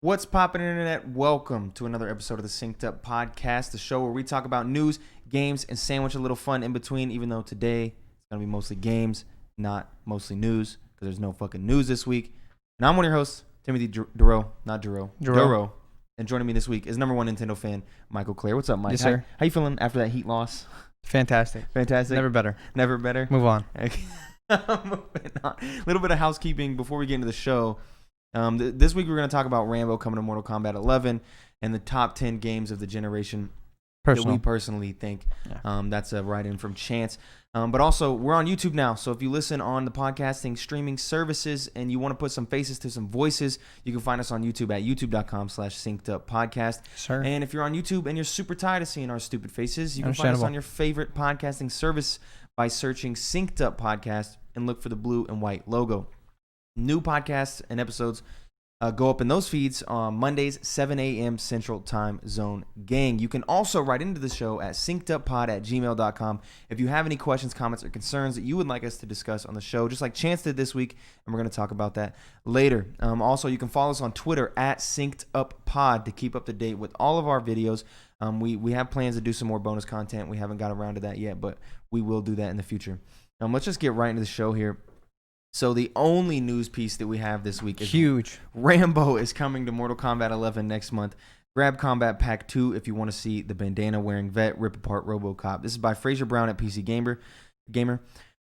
What's poppin', internet? Welcome to another episode of the Synced Up Podcast, the show where we talk about news, games, and sandwich a little fun in between, even though today it's going to be mostly games, not mostly news, because there's no fucking news this week. And I'm one of your hosts, Timothy Duro. And joining me this week is number one Nintendo fan, Michael Clare. What's up, Mike? Yes, sir. How you feeling after that Heat loss? Fantastic. Never better. Move on. Okay. Moving on. A little bit of housekeeping before we get into the show. This week we're going to talk about Rambo coming to Mortal Kombat 11 and the top 10 games of the generation that we personally think. Yeah. That's a write-in from Chance. But also, we're on YouTube now, so if you listen on the podcasting streaming services and you want to put some faces to some voices, you can find us on YouTube at youtube.com/synceduppodcast. Sure. And if you're on YouTube and you're super tired of seeing our stupid faces, you can find us on your favorite podcasting service by searching Synced Up Podcast and look for the blue and white logo. New podcasts and episodes go up in those feeds on Mondays, 7 a.m. Central Time Zone. Gang, you can also write into the show at synceduppod@gmail.com if you have any questions, comments, or concerns that you would like us to discuss on the show, just like Chance did this week, and we're going to talk about that later. Also, you can follow us on Twitter at synceduppod to keep up to date with all of our videos. We have plans to do some more bonus content. We haven't got around to that yet, but we will do that in the future. Let's just get right into the show here. So the only news piece that we have this week is huge. Rambo is coming to Mortal Kombat 11 next month. Grab Combat Pack 2 if you want to see the bandana-wearing vet rip apart RoboCop. This is by Fraser Brown at PC Gamer.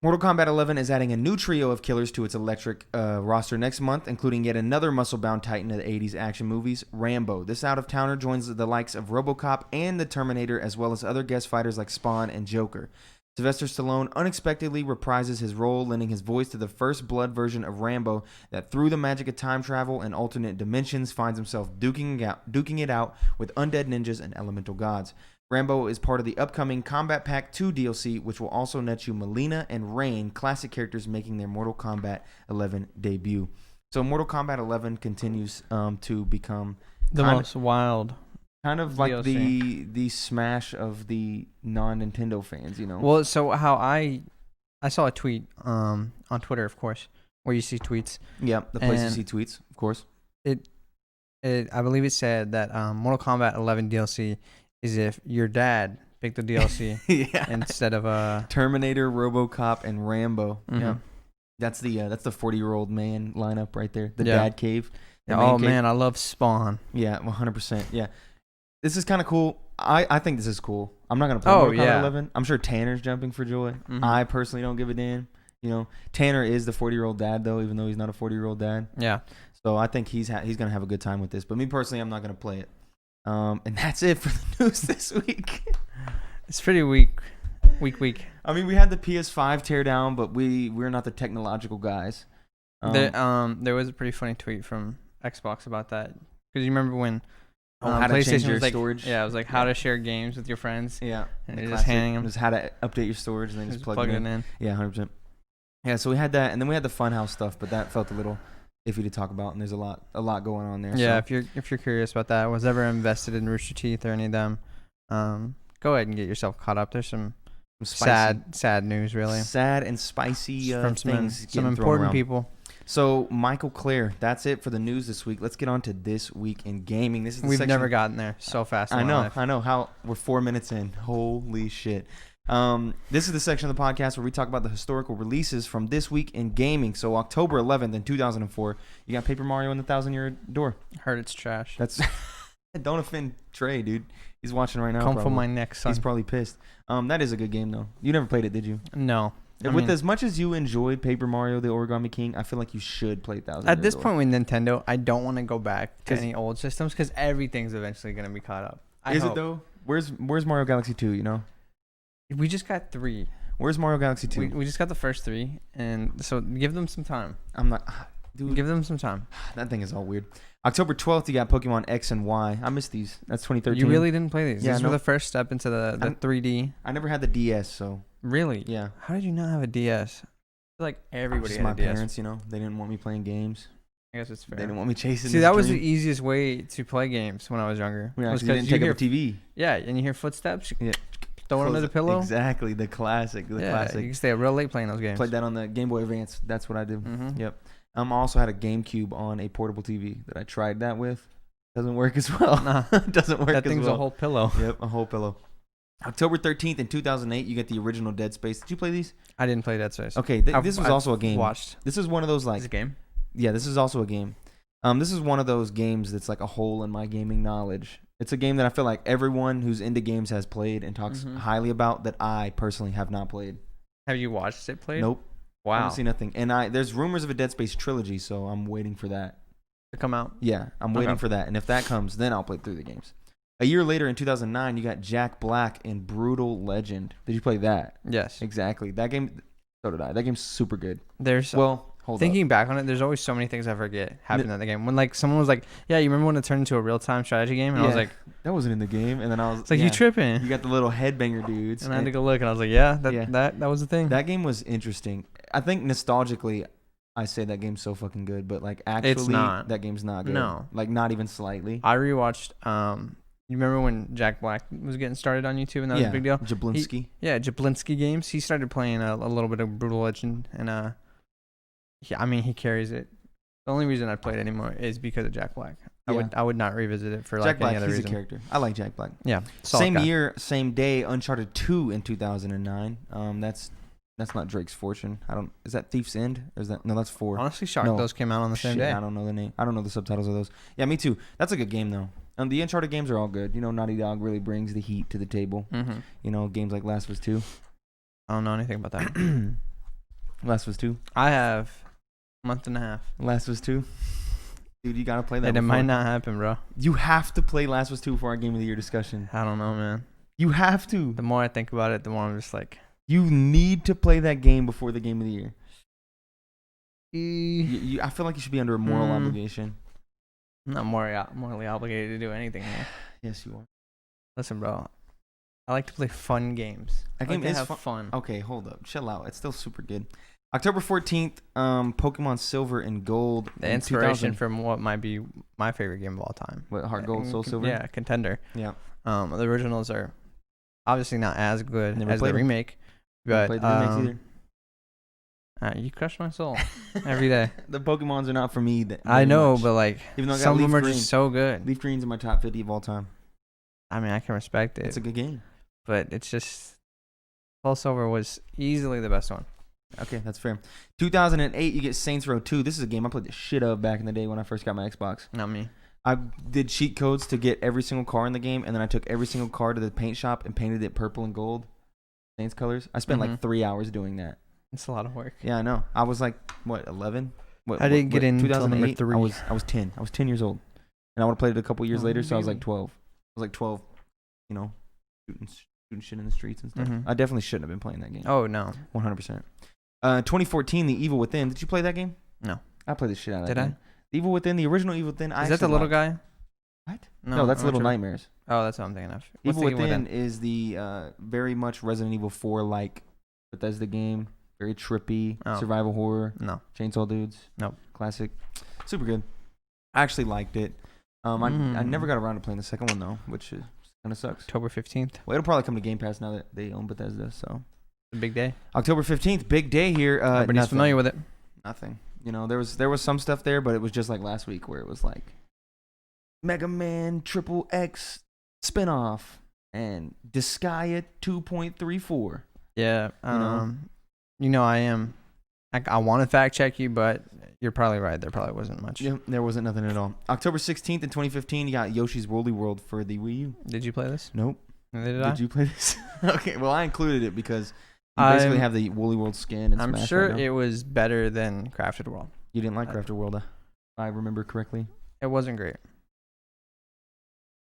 Mortal Kombat 11 is adding a new trio of killers to its electric roster next month, including yet another muscle-bound titan of the 80s action movies, Rambo. This out-of-towner joins the likes of RoboCop and the Terminator, as well as other guest fighters like Spawn and Joker. Sylvester Stallone unexpectedly reprises his role, lending his voice to the first blood version of Rambo that, through the magic of time travel and alternate dimensions, finds himself duking it out with undead ninjas and elemental gods. Rambo is part of the upcoming Combat Pack 2 DLC, which will also net you Melina and Rain, classic characters making their Mortal Kombat 11 debut. So Mortal Kombat 11 continues to become the most wild. Kind of like DLC. the smash of the non-Nintendo fans, you know. Well, so how I saw a tweet on Twitter, of course, where you see tweets. Yeah, the place you see tweets, of course. I believe it said that Mortal Kombat 11 DLC is if your dad picked the DLC instead of Terminator, RoboCop, and Rambo. Mm-hmm. Yeah, that's the 40-year-old man lineup right there. The dad cave. Oh man, I love Spawn. Yeah, 100%. Yeah. This is kind of cool. I think this is cool. I'm not going to play Mortal Kombat 11. I'm sure Tanner's jumping for joy. Mm-hmm. I personally don't give a damn. You know, Tanner is the 40-year-old dad, though, even though he's not a 40-year-old dad. Yeah. So I think he's going to have a good time with this. But me personally, I'm not going to play it. And that's it for the news this week. It's pretty weak. I mean, we had the PS5 tear down, but we're not the technological guys. There was a pretty funny tweet from Xbox about that. Because you remember when... how to change your storage. Yeah, it was like how to share games with your friends. Yeah. And you're just handing them. Just how to update your storage and then just plug it in. Yeah, 100%. Yeah, so we had that, and then we had the Funhouse stuff, but that felt a little iffy to talk about, and there's a lot going on there. Yeah, so. if you're curious about that, was ever invested in Rooster Teeth or any of them, go ahead and get yourself caught up. There's some sad news, really. Sad and spicy from things. Some important people. So, Michael Clare, that's it for the news this week. Let's get on to This Week in Gaming. We've never gotten there so fast in my life. I know. We're 4 minutes in. Holy shit. This is the section of the podcast where we talk about the historical releases from This Week in Gaming. So, October 11th in 2004, you got Paper Mario and the Thousand-Year Door. Heard it's trash. Don't offend Trey, dude. He's watching right now. Come from my neck, son. He's probably pissed. That is a good game, though. You never played it, did you? No. As much as you enjoyed Paper Mario, the Origami King, I feel like you should play Thousand. At this point with Nintendo, I don't want to go back to any old systems because everything's eventually going to be caught up. Is it though? Where's Mario Galaxy 2, you know? We just got 3. Where's Mario Galaxy 2? We just got the first 3, and so give them some time. I'm not... Dude, give them some time. That thing is all weird. October 12th, you got Pokemon X and Y. I missed these. That's 2013. You really didn't play these? Yeah, these were the first step into the 3D. I never had the DS, so... Really? Yeah. How did you not have a DS? I feel like everybody had my a DS. Parents, you know, they didn't want me playing games. I guess it's fair. They didn't want me chasing. See, that was the easiest way to play games when I was younger. Yeah, because you didn't take up a TV. Yeah, and you hear footsteps. Yeah. Throw it under the pillow. Exactly, the classic. You can stay up real late playing those games. Played that on the Game Boy Advance. That's what I did. Mm-hmm. Yep. I also had a GameCube on a portable TV that I tried that with. Doesn't work as well. Nah. Doesn't work That as thing's well. a whole pillow. Yep, a whole pillow. October 13th in 2008, you get the original Dead Space. Did you play these? I didn't play Dead Space. Okay, this was also a game. Watched. This is one of those like. Is it a game? Yeah, this is also a game. This is one of those games that's like a hole in my gaming knowledge. It's a game that I feel like everyone who's into games has played and talks highly about that I personally have not played. Have you watched it played? Nope. Wow. I haven't seen nothing. And there's rumors of a Dead Space trilogy, so I'm waiting for that to come out. Yeah, I'm waiting for that. And if that comes, then I'll play through the games. A year later, in 2009, you got Jack Black in Brutal Legend. Did you play that? Yes. Exactly. That game, so did I. That game's super good. Thinking back on it, there's always so many things I forget happened in the game. When like someone was like, "Yeah, you remember when it turned into a real-time strategy game?" And I was like, "That wasn't in the game." And then I was it's like, "You tripping?" You got the little headbanger dudes. And I had to go look, and I was like, "Yeah, that was the thing." That game was interesting. I think nostalgically, I say that game's so fucking good, but like actually, it's not. That game's not good. No, like not even slightly. I rewatched. You remember when Jack Black was getting started on YouTube, and that was a big deal. Jablinski. Jablinski games. He started playing a little bit of Brutal Legend, and he carries it. The only reason I play it anymore is because of Jack Black. I would not revisit it for like any other reason. Jack Black, he's a character. I like Jack Black. Yeah. Same year, same day, Uncharted 2 in 2009. That's not Drake's Fortune. Is that Thief's End? Or is that no? That's 4. Honestly, shocked those came out on the same day. I don't know the name. I don't know the subtitles of those. Yeah, me too. That's a good game though. The Uncharted games are all good. You know, Naughty Dog really brings the heat to the table. Mm-hmm. You know, games like Last of Us 2. I don't know anything about that. Last of Us 2. I have a month and a half. Last of Us 2. Dude, you gotta play that. And it might not happen, bro. You have to play Last of Us 2 for our Game of the Year discussion. I don't know, man. You have to. The more I think about it, the more I'm just like, you need to play that game before the Game of the Year. I feel like you should be under a moral obligation. I'm not morally obligated to do anything here. Yes, you are. Listen, bro. I like to play fun games. That game is fun. Okay, hold up. Chill out. It's still super good. October 14th, Pokemon Silver and Gold. The inspiration from what might be my favorite game of all time. What, Heart Gold, Soul Silver? Yeah, contender. Yeah. The originals are obviously not as good as the remake. But played the remakes either. You crush my soul every day. The Pokemons are not for me. I know, but like, even though some of them are just so good. Leaf Green's in my top 50 of all time. I mean, I can respect it. It's a good game. But it's just, Soul Silver was easily the best one. Okay, that's fair. 2008, you get Saints Row 2. This is a game I played the shit of back in the day when I first got my Xbox. Not me. I did cheat codes to get every single car in the game, and then I took every single car to the paint shop and painted it purple and gold. Saints colors. I spent like 3 hours doing that. It's a lot of work. Yeah, I know. I was like, 11? I didn't get in until number 3. I was 10. I was 10 years old. And I would have played it a couple years later, so I was like 12. I was like 12, you know, shooting shit in the streets and stuff. I definitely shouldn't have been playing that game. Oh, no. 100%. 2014, The Evil Within. Did you play that game? No. I played the shit out of that game. Did I? The Evil Within, the original Evil Within. Is that the little guy? What? No, that's Little Nightmares. Oh, that's what I'm thinking of. Evil Within is the very much Resident Evil 4 like Bethesda game. Very trippy, survival horror. No. Chainsaw Dudes. No. Classic. Super good. I actually liked it. I never got around to playing the second one though, which kind of sucks. October 15th. Well, it'll probably come to Game Pass now that they own Bethesda. So. A big day. October 15th, big day here. Everybody's familiar with it. Nothing. You know, there was some stuff there, but it was just like last week where it was like Mega Man Triple X spinoff and Disgaea 2.34. Yeah. I am. I want to fact check you, but you're probably right. There probably wasn't much. Yeah, there wasn't nothing at all. October 16th in 2015, you got Yoshi's Woolly World for the Wii U. Did you play this? Nope. Neither did I. Did you play this? Okay, well, I included it because you basically have the Woolly World skin. And I'm sure it was better than Crafted World. You didn't like Crafted World, I remember correctly. It wasn't great.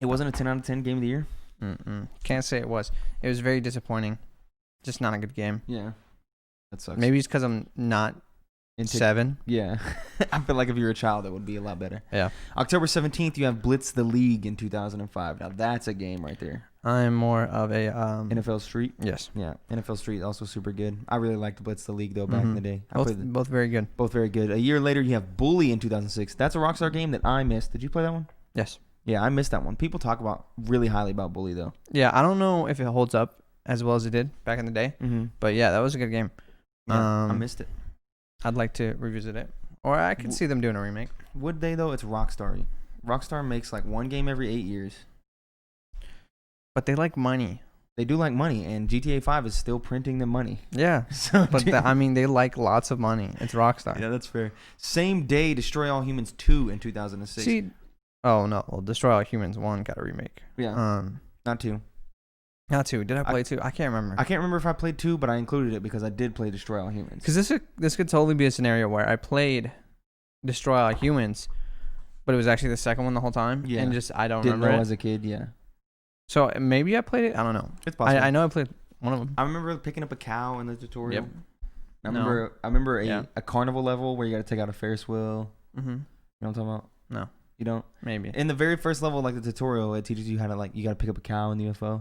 It wasn't a 10 out of 10 game of the year? Can't say it was. It was very disappointing. Just not a good game. Yeah. That sucks. Maybe it's because I'm not 7. Yeah. I feel like if you were a child, that would be a lot better. Yeah. October 17th, you have Blitz the League in 2005. Now, that's a game right there. I'm more of a... NFL Street? Yes. Yeah. NFL Street, also super good. I really liked Blitz the League, though, back in the day. Both very good. Both very good. A year later, you have Bully in 2006. That's a Rockstar game that I missed. Did you play that one? Yes. Yeah, I missed that one. People talk really highly about Bully, though. Yeah, I don't know if it holds up as well as it did back in the day. But yeah, that was a good game. Yeah, I missed it. I'd like to revisit it. Or I could see them doing a remake. Would they, though? It's Rockstar. Rockstar makes like one game every 8 years. But they like money. They do like money, and GTA 5 is still printing them money. Yeah. So, But they like lots of money. It's Rockstar. Yeah, that's fair. Same day, Destroy All Humans 2 in 2006. See, oh no, well, Destroy All Humans 1 got a remake. Yeah. Not 2. Not 2. Did I play 2? I can't remember. I can't remember if I played 2, but I included it because I did play Destroy All Humans. Because this could totally be a scenario where I played Destroy All Humans, but it was actually the second one the whole time. Yeah. And just I don't Didn't remember know it. as a kid, yeah. So maybe I played it. I don't know. It's possible. I know I played one of them. I remember picking up a cow in the tutorial. Yep. I remember Yeah. a carnival level where you got to take out a Ferris wheel. Mm-hmm. You know what I'm talking about? No. You don't? Maybe. In the very first level, like the tutorial, it teaches you how to you got to pick up a cow in the UFO.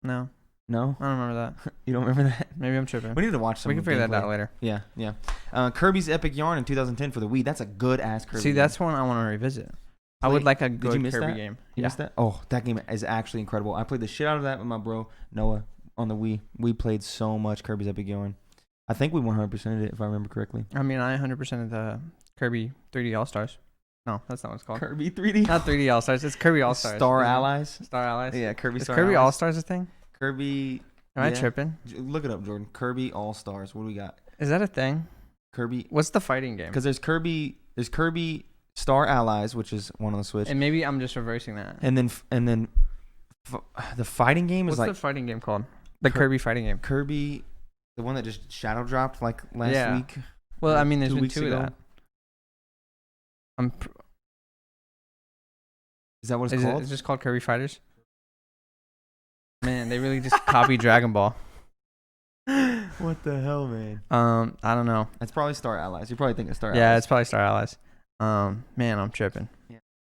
No. No? I don't remember that. You don't remember that? Maybe I'm tripping. We need to watch some. We can figure that out later. Yeah, yeah. Kirby's Epic Yarn in 2010 for the Wii. That's a good ass Kirby. See, that's one I want to revisit. I would like a good you miss Kirby that? game. You missed that? Oh, that game is actually incredible. I played the shit out of that with my bro Noah on the Wii. We played so much Kirby's Epic Yarn. I think we 100%ed it if I remember correctly. I mean, I 100% of the Kirby 3D All Stars. No, that's not what it's called. Kirby 3D? Not 3D All Stars. It's Kirby All Stars. Star Allies? Star Allies. Yeah, Kirby Is Star Kirby Allies. All Stars a thing? Kirby. Am I tripping? Look it up, Jordan. Kirby All Stars. What do we got? Is that a thing? Kirby. What's the fighting game? Because there's Kirby Star Allies, which is one on the Switch. And maybe I'm just reversing that. And then the fighting game is What's the fighting game called? The Kirby fighting game. Kirby, the one that just shadow dropped like last week. Well, I mean, there's 2 been weeks 2 ago. of that. Is that what it's called? It's just called Kirby Fighters. Man, they really just copied Dragon Ball. What the hell, man? I don't know. That's probably Star Allies. You're probably thinking Star Allies. Yeah, it's probably Star Allies. Man, I'm tripping.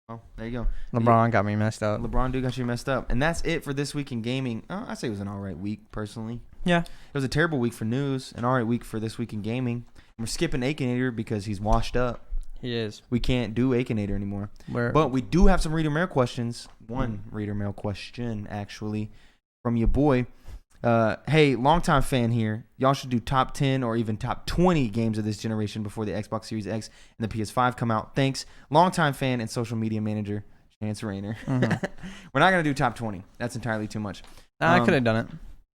Well, there you go. LeBron got me messed up. LeBron dude got you messed up. And that's it for this week in gaming. I say it was an all right week, personally. Yeah. It was a terrible week for news, an all right week for this week in gaming. We're skipping Akinator because he's washed up. He is. We can't do Akinator anymore. But we do have some reader mail questions. One reader mail question, actually, from your boy. Hey, longtime fan here. Y'all should do top 10 or even top 20 games of this generation before the Xbox Series X and the PS5 come out. Thanks. Longtime fan and social media manager, Chance Rayner. Mm-hmm. We're not going to do top 20. That's entirely too much. I could have done it.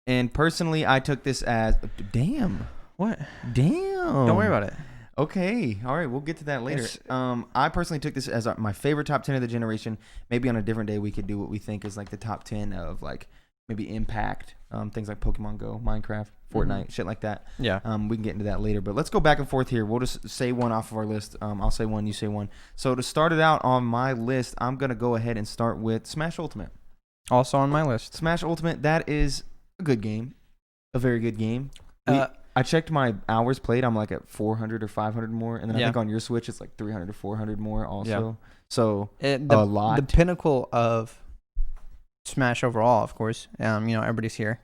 And personally, I took this as... Damn. What? Damn. Don't worry about it. Okay. All right. We'll get to that later. I personally took this as my favorite top 10 of the generation. Maybe on a different day we could do what we think is like the top 10 of like maybe impact, things like Pokemon Go, Minecraft, Fortnite, shit like that. Yeah. We can get into that later. But let's go back and forth here. We'll just say one off of our list. I'll say one, you say one. So to start it out on my list, I'm going to go ahead and start with Smash Ultimate. Also on my list. Smash Ultimate, that is a good game. A very good game. I checked my hours played. I'm like at 400 or 500 more. And then I think on your Switch, it's like 300 to 400 more also. Yeah. So a lot. The pinnacle of Smash overall, of course. Everybody's here.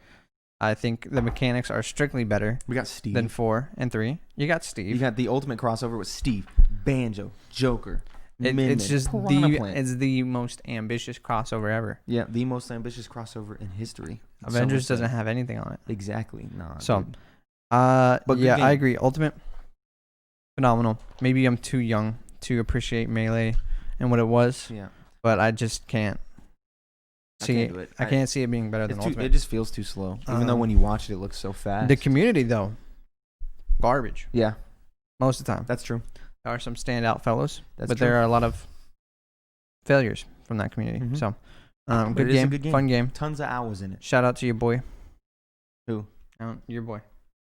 I think the mechanics are strictly better. We got Steve. Than 4 and 3. You got Steve. You got the ultimate crossover with Steve, Banjo, Joker. It's just the most ambitious crossover ever. Yeah, the most ambitious crossover in history. Avengers doesn't have anything on it. Exactly. No. So, dude. but yeah, I agree. Ultimate, phenomenal. Maybe I'm too young to appreciate Melee and what it was. Yeah. But I just can't see it. I can't see it being better than Ultimate. It just feels too slow. Even though when you watch it, it looks so fast. The community, though, garbage. Yeah. Most of the time. That's true. There are some standout fellows, but there are a lot of failures from that community. Mm-hmm. So, good game, fun game. Tons of hours in it. Shout out to your boy. Who? Your boy.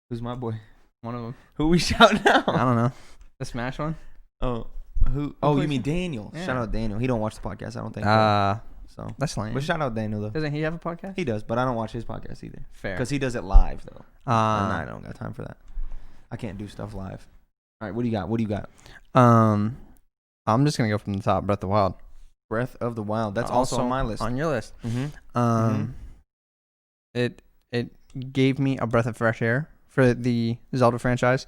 Who's my boy? One of them. Who we shouting out? I don't know. The Smash one? Oh, who? Oh, you mean Daniel? Yeah. Shout out Daniel. He don't watch the podcast, I don't think. So that's lame. But shout out Daniel though. Doesn't he have a podcast? He does, but I don't watch his podcast either. Fair. Because he does it live though. And I don't got time for that. I can't do stuff live. All right, what do you got? I'm just gonna go from the top. Breath of the Wild. Breath of the Wild. That's also on my list. On your list. Mm-hmm. It gave me a breath of fresh air for the Zelda franchise.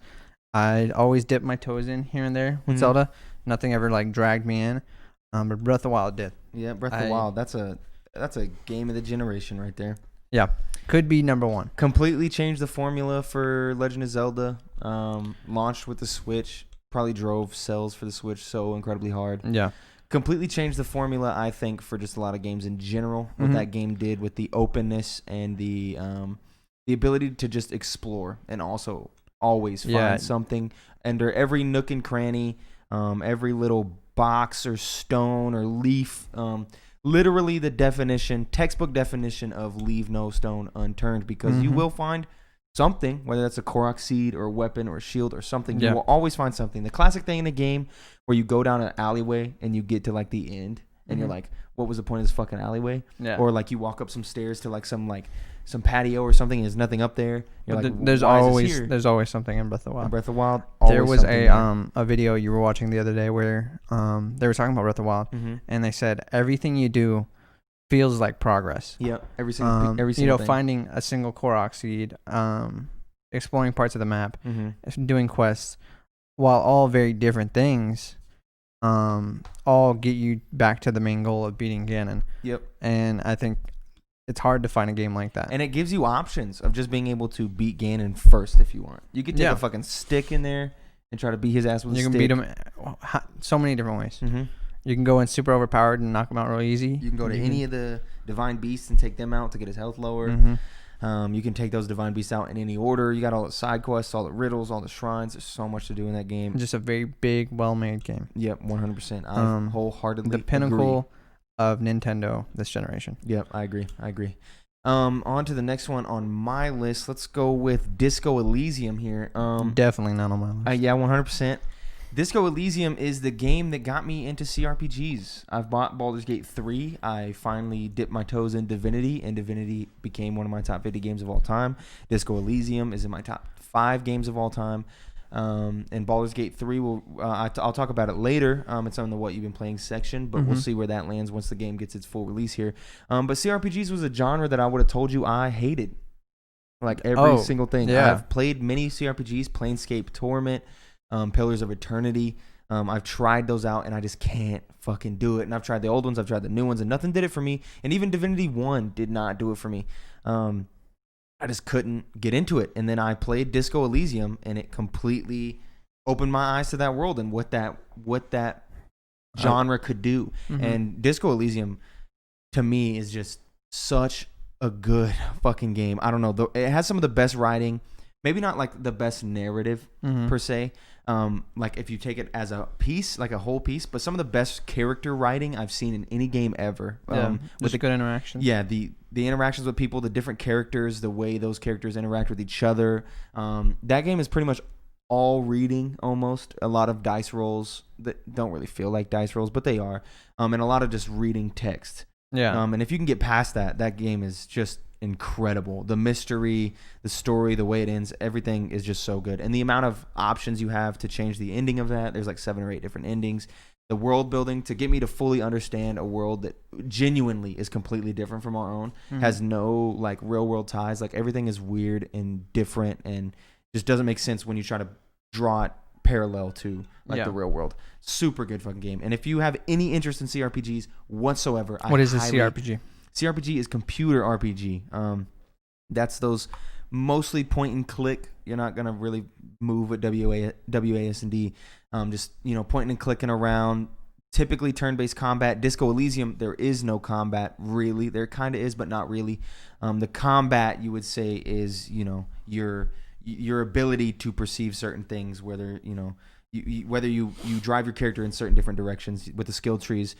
I'd always dip my toes in here and there with Zelda. Nothing ever like dragged me in. But Breath of the Wild did. Yeah, Breath of the Wild. That's a game of the generation right there. Yeah, could be number one. Completely changed the formula for Legend of Zelda. Launched with the Switch. Probably drove sales for the Switch so incredibly hard. Yeah. completely changed the formula, I think, for just a lot of games in general. What that game did with the openness and the ability to just explore and also always find something under every nook and cranny, every little box or stone or leaf. Literally the textbook definition of leave no stone unturned, because you will find something, whether that's a Korok seed or a weapon or a shield or something. You will always find something. The classic thing in a game where you go down an alleyway and you get to like the end and you're like, what was the point of this fucking alleyway? Yeah. Or like you walk up some stairs to like some patio or something and there's nothing up there. You're like, there's always something in Breath of the Wild. In Breath of the Wild, there was a video you were watching the other day where they were talking about Breath of the Wild, and they said everything you do feels like progress. Yep. Every single thing. Finding a single Korok seed, exploring parts of the map, doing quests, while all very different things, all get you back to the main goal of beating Ganon. Yep. And I think it's hard to find a game like that. And it gives you options of just being able to beat Ganon first if you want. You could take a fucking stick in there and try to beat his ass with a stick. You can beat him so many different ways. You can go in super overpowered and knock him out real easy. You can go to any of the divine beasts and take them out to get his health lower. You can take those divine beasts out in any order. You got all the side quests, all the riddles, all the shrines. There's so much to do in that game. Just a very big, well-made game. Yep, 100%. I wholeheartedly the pinnacle agree. Of Nintendo this generation. Yep, I agree. On to the next one on my list. Let's go with Disco Elysium here. Definitely not on my list. Yeah, 100%. Disco Elysium is the game that got me into CRPGs. I've bought Baldur's Gate 3. I finally dipped my toes in Divinity, and Divinity became one of my top 50 games of all time. Disco Elysium is in my top 5 games of all time. And Baldur's Gate 3, I'll talk about it later. It's on the What You've Been Playing section, but we'll see where that lands once the game gets its full release here. But CRPGs was a genre that I would have told you I hated. Like every single thing. Yeah. I've played many CRPGs, Planescape Torment, Pillars of Eternity. I've tried those out and I just can't fucking do it. And I've tried the old ones, I've tried the new ones, and nothing did it for me. And even Divinity 1 did not do it for me. I just couldn't get into it. And then I played Disco Elysium and it completely opened my eyes to that world and what that genre could do. And Disco Elysium to me is just such a good fucking game. I don't know. It has some of the best writing, maybe not like the best narrative per se. Like if you take it as a piece, like a whole piece, but some of the best character writing I've seen in any game ever. With the good interactions. Yeah, the interactions with people, the different characters, the way those characters interact with each other. That game is pretty much all reading almost. A lot of dice rolls that don't really feel like dice rolls, but they are. And a lot of just reading text. Yeah. And if you can get past that game is just incredible. The mystery, the story, the way it ends, everything is just so good. And the amount of options you have to change the ending of that, there's like 7 or 8 different endings. The world building to get me to fully understand a world that genuinely is completely different from our own, has no like real world ties. Like everything is weird and different and just doesn't make sense when you try to draw it parallel to like the real world. Super good fucking game. And if you have any interest in CRPGs whatsoever, what is a CRPG? CRPG is computer RPG. That's those mostly point and click. You're not gonna really move with WASD. Just pointing and clicking around. Typically turn-based combat. Disco Elysium, there is no combat really. There kind of is, but not really. The combat you would say is your ability to perceive certain things. Whether whether you drive your character in certain different directions with the skill trees.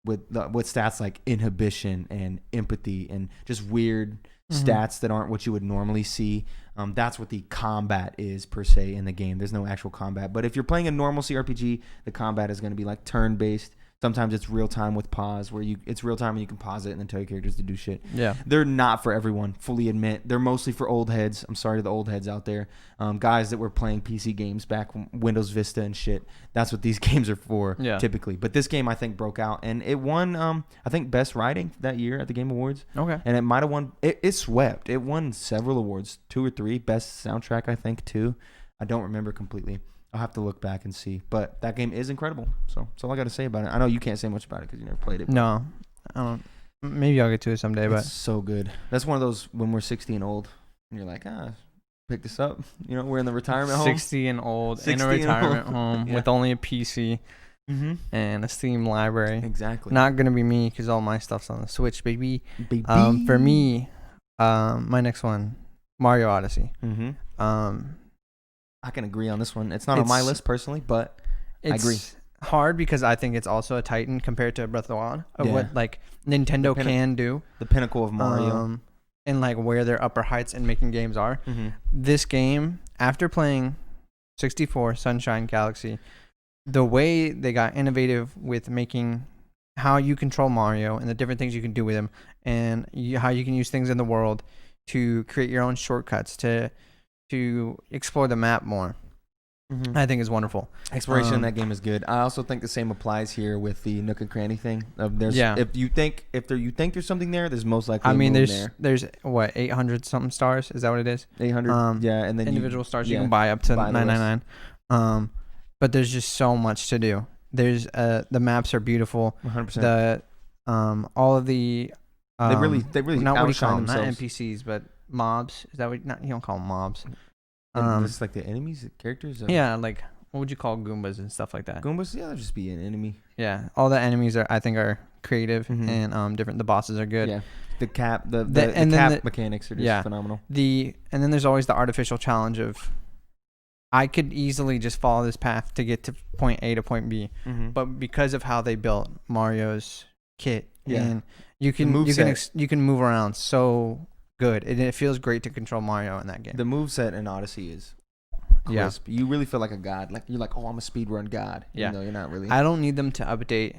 With stats like inhibition and empathy and just weird stats that aren't what you would normally see. That's what the combat is per se in the game. There's no actual combat. But if you're playing a normal CRPG, the combat is going to be like turn-based. Sometimes it's real time with pause, where it's real time and you can pause it and then tell your characters to do shit. Yeah, they're not for everyone. Fully admit they're mostly for old heads. I'm sorry to the old heads out there, guys that were playing PC games back when Windows Vista and shit. That's what these games are for, typically. But this game I think broke out and it won. I think best writing that year at the Game Awards. Okay, and it might have won. It swept. It won several awards, 2 or 3. Best soundtrack I think 2. I don't remember completely. I'll have to look back and see. But that game is incredible. So that's all I got to say about it. I know you can't say much about it because you never played it. No. I don't. Maybe I'll get to it someday. But it's so good. That's one of those when we're 60 and old and you're like, pick this up. We're in the retirement home. 60 and old in a retirement home with only a PC. Mm-hmm. and a Steam library. Exactly. Not gonna be me because all my stuff's on the Switch, baby. Baby. For me, my next one, Mario Odyssey. Mm-hmm. Um, I can agree on this one. It's not on my list personally, but I agree. It's hard because I think it's also a titan compared to Breath of the Wild of Yeah. what like Nintendo can do. The pinnacle of Mario. And like where their upper heights in making games are. Mm-hmm. This game, after playing 64 Sunshine Galaxy, the way they got innovative with making how you control Mario and the different things you can do with him, and how you can use things in the world to create your own shortcuts to explore the map more, Mm-hmm. I think is wonderful. Exploration in that game is good. I also think the same applies here with the Nook and Cranny thing. If you think there's something there, there's most likely. I mean, there. there's what 800 something stars. Is that what it is? 800. Yeah, and then individual stars you can buy up to 999. But there's just so much to do. There's the maps are beautiful. 100%. The all of the they really not what do you call outshine them? Not themselves. NPCs, but mobs. Is that what? Not, you don't call them mobs. It's like the enemies, the characters. Yeah, like what would you call Goombas and stuff like that? Goombas, yeah, they'll just be an enemy. Yeah, all the enemies I think are creative Mhm. and different. The bosses are good. Yeah, the cap mechanics are just phenomenal. And then there's always the artificial challenge of I could easily just follow this path to get to point A to point B, Mm-hmm. but because of how they built Mario's kit, and you can move around so good, and it feels great to control Mario in that game. The moveset in Odyssey is crisp. You really feel like a god. Like you're like, oh, I'm a speedrun god. Yeah, no, you're not really. I don't need them to update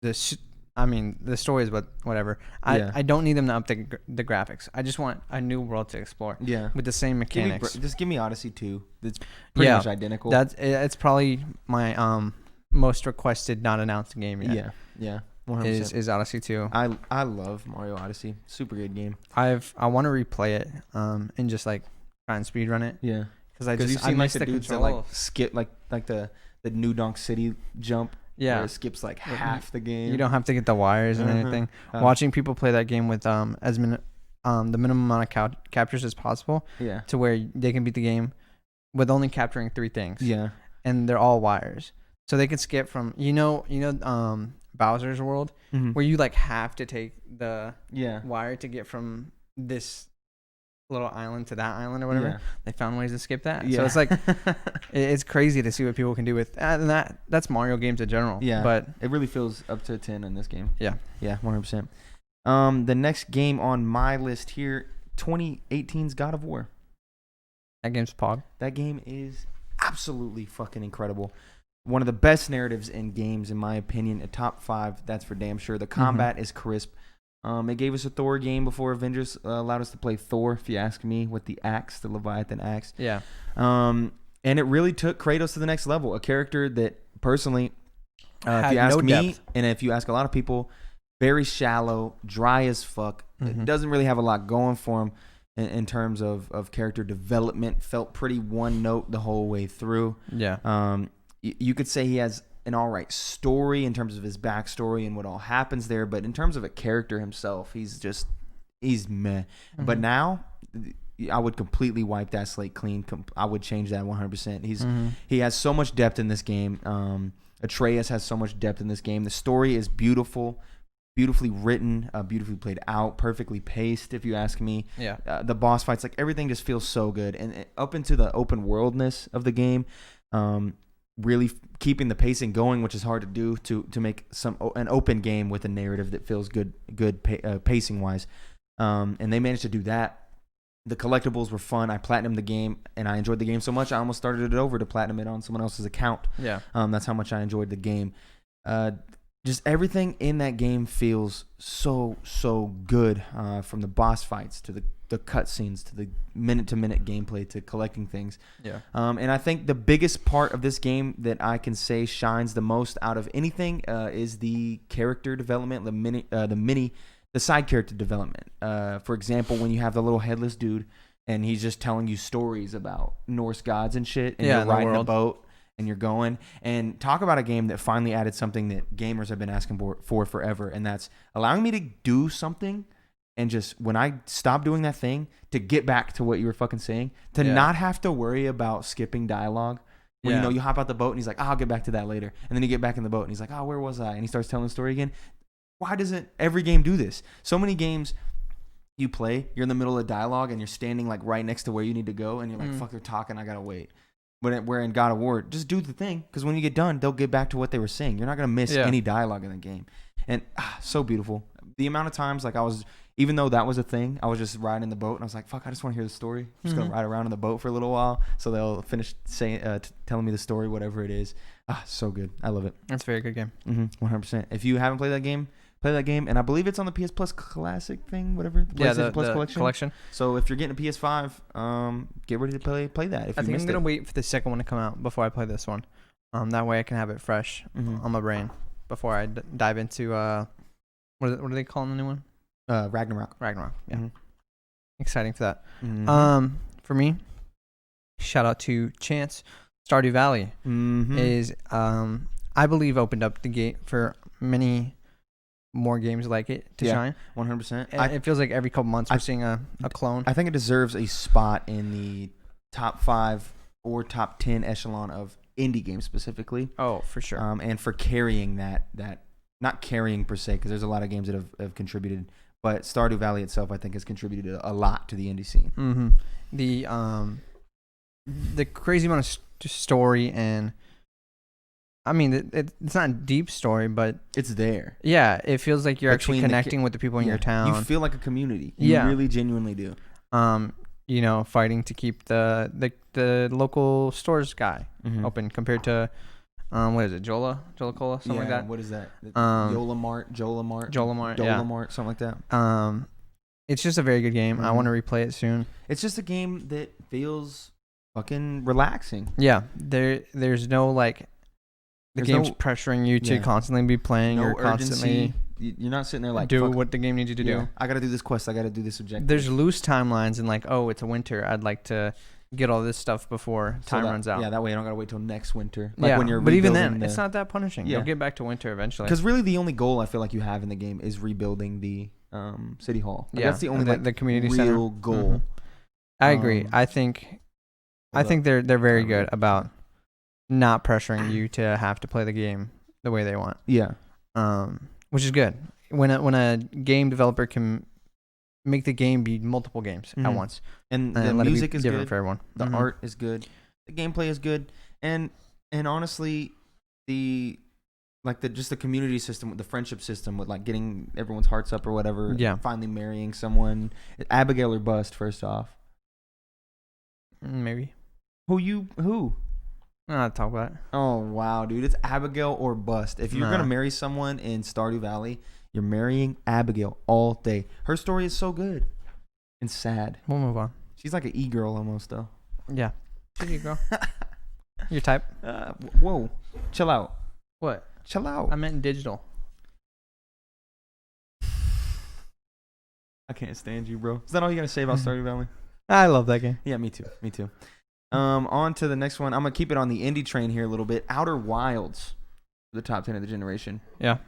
this. I mean, the story is whatever. I don't need them to update the graphics. I just want a new world to explore. Yeah, with the same mechanics. Just give me Odyssey 2. It's pretty much identical. It's probably my most requested not announced game yet. Yeah. 100%. Is Odyssey 2. I love Mario Odyssey. Super good game. I want to replay it and just like try and speedrun it. Yeah, because you've seen I like the dudes that control. like skip like the New Donk City jump. Yeah, where it skips like half the game. You don't have to get the wires and anything. Watching people play that game with the minimum amount of captures as possible. Yeah, to where they can beat the game with only capturing 3 things. Yeah, and they're all wires, so they can skip from Bowser's World, where you like have to take the wire to get from this little island to that island or whatever. Yeah. They found ways to skip that. So it's like it's crazy to see what people can do with and that's Mario games in general. Yeah, but it really feels up to 10 in this game. Yeah 100%. The next game on my list here, 2018's God of War. That game's pog. That game is absolutely fucking incredible. One of the best narratives in games, in my opinion. A top 5, that's for damn sure. The combat is crisp. It gave us a Thor game before Avengers allowed us to play Thor, if you ask me, with the axe, the Leviathan axe. Yeah. And it really took Kratos to the next level. A character that, personally, if you ask me, and if you ask a lot of people, very shallow, dry as fuck. It doesn't really have a lot going for him in terms of character development. Felt pretty one note the whole way through. Yeah. You could say he has an all right story in terms of his backstory and what all happens there, but in terms of a character himself, he's meh. But now, I would completely wipe that slate clean. I would change that 100%. He has so much depth in this game. Atreus has so much depth in this game. The story is beautiful, beautifully written, beautifully played out, perfectly paced, if you ask me. Yeah. The boss fights, like everything just feels so good. And up into the open worldness of the game, really keeping the pacing going, which is hard to do to make an open game with a narrative that feels good pacing wise. And they managed to do that. The collectibles were fun. I platinumed the game, and I enjoyed the game so much I almost started it over to platinum it on someone else's account. Yeah. That's how much I enjoyed the game. Just everything in that game feels so good, from the boss fights to the cutscenes to the minute-to-minute gameplay to collecting things. Yeah. And I think the biggest part of this game that I can say shines the most out of anything is the character development, the side character development. For example, when you have the little headless dude and he's just telling you stories about Norse gods and shit, and you're riding a boat and you're going, and talk about a game that finally added something that gamers have been asking for forever, and that's allowing me to do something and just when I stop doing that thing to get back to what you were fucking saying, to not have to worry about skipping dialogue, Where, Yeah. you hop out the boat and he's like, I'll get back to that later. And then you get back in the boat and he's like, oh, where was I? And he starts telling the story again. Why doesn't every game do this? So many games you play, you're in the middle of dialogue and you're standing like right next to where you need to go. And you're like, fuck, they're talking. I got to wait. Where in God of War, just do the thing. Because when you get done, they'll get back to what they were saying. You're not going to miss any dialogue in the game. And so beautiful. The amount of times like even though that was a thing, I was just riding the boat and I was like, fuck, I just want to hear the story. I'm just going to ride around in the boat for a little while so they'll finish telling me the story, whatever it is. So good. I love it. It's a very good game. 100%. If you haven't played that game, play that game. And I believe it's on the PS Plus Classic thing, whatever. The PlayStation Plus collection. So if you're getting a PS5, get ready to play that. If I you think missed I'm going to wait for the second one to come out before I play this one. That way I can have it fresh on my brain before I dive into, what are they calling the new one? Ragnarok. Yeah. Exciting for that. For me, shout out to Chance. Stardew Valley is, I believe, opened up the gate for many more games like it to shine. 100%. It feels like every couple months we're seeing a clone. I think it deserves a spot in the top 5 or top 10 echelon of indie games specifically. Oh, for sure. And for carrying that not carrying per se, because there's a lot of games that have contributed, but Stardew Valley itself, I think, has contributed a lot to the indie scene. The crazy amount of story, and I mean, it's not a deep story, but it's there. Yeah, it feels like you're actually connecting with the people in your town. You feel like a community. You really genuinely do. Fighting to keep the local stores guy open compared to what is it, Jola Cola, something like that. What is that? Jola Mart, something like that. It's just a very good game. I want to replay it soon. It's just a game that feels fucking relaxing. Yeah, there's no like the game's pressuring you to constantly be playing or constantly. You're not sitting there like do what the game needs you to do. I got to do this quest. I got to do this objective. There's loose timelines and like, oh, it's a winter. I'd like to get all this stuff before time runs out. Yeah, that way I don't got to wait till next winter. Like when you're but even then, it's not that punishing. You'll get back to winter eventually. Because really, the only goal I feel like you have in the game is rebuilding the city hall. Like, that's the only the community real center goal. I agree. I think they're very good about not pressuring you to have to play the game the way they want. Yeah. Which is good. When a game developer can make the game be multiple games at once, and the music is different good for everyone. The art is good. The gameplay is good, and honestly, the community system, the friendship system with like getting everyone's hearts up or whatever. Yeah. Finally marrying someone, Abigail or bust. First off, maybe. Who? I'll talk about it. Oh, wow, dude. It's Abigail or bust. If you're going to marry someone in Stardew Valley, you're marrying Abigail all day. Her story is so good and sad. We'll move on. She's like an e-girl almost, though. Yeah. She's an e-girl. Your type? Whoa. Chill out. What? Chill out. I meant digital. I can't stand you, bro. Is that all you got to say about Stardew Valley? I love that game. Yeah, me too. On to the next one. I'm going to keep it on the indie train here a little bit. Outer Wilds, the top 10 of the generation. Yeah.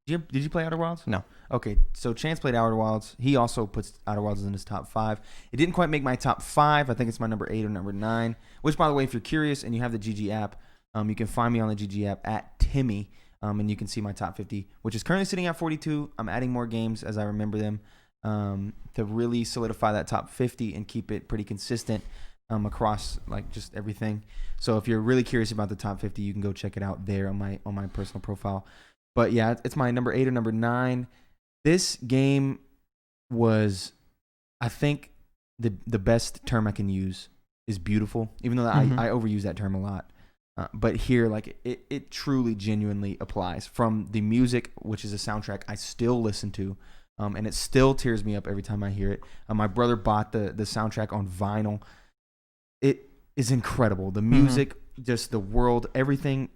Did you play Outer Wilds? No. Okay, so Chance played Outer Wilds. He also puts Outer Wilds in his top 5. It didn't quite make my top 5. I think it's my number 8 or number 9. Which, by the way, if you're curious and you have the GG app, you can find me on the GG app at Timmy, and you can see my top 50, which is currently sitting at 42. I'm adding more games as I remember them to really solidify that top 50 and keep it pretty consistent across like just everything. So if you're really curious about the top 50, you can go check it out there on my personal profile. But yeah, it's my number 8 or number 9. This game was, I think, the best term I can use is beautiful, even though I overuse that term a lot. But here, like it truly, genuinely applies. From the music, which is a soundtrack I still listen to, and it still tears me up every time I hear it. My brother bought the soundtrack on vinyl. It is incredible. The music, just the world, everything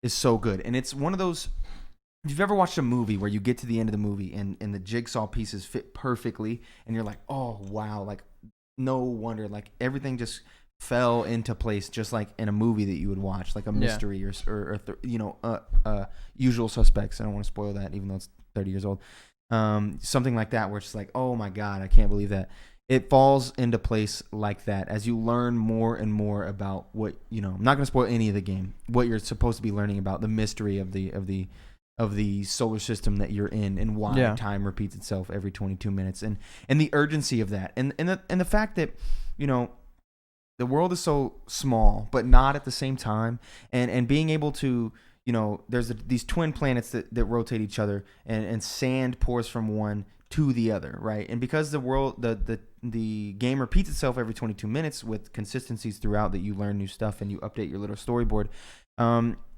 is so good. And it's one of those, if you've ever watched a movie where you get to the end of the movie and the jigsaw pieces fit perfectly and you're like, oh, wow, like no wonder, like everything just fell into place just like in a movie that you would watch, like a mystery or Usual Suspects. I don't want to spoil that even though it's 30 years old. Something like that where it's just like, oh my God, I can't believe that. it falls into place like that as you learn more and more about what, I'm not going to spoil any of the game, what you're supposed to be learning about, the mystery of the solar system that you're in, and why time repeats itself every 22 minutes, and the urgency of that, and the fact that the world is so small but not at the same time, and being able to, there's these twin planets that rotate each other, and sand pours from one to the other, right? And because the game repeats itself every 22 minutes with consistencies throughout, that you learn new stuff and you update your little storyboard.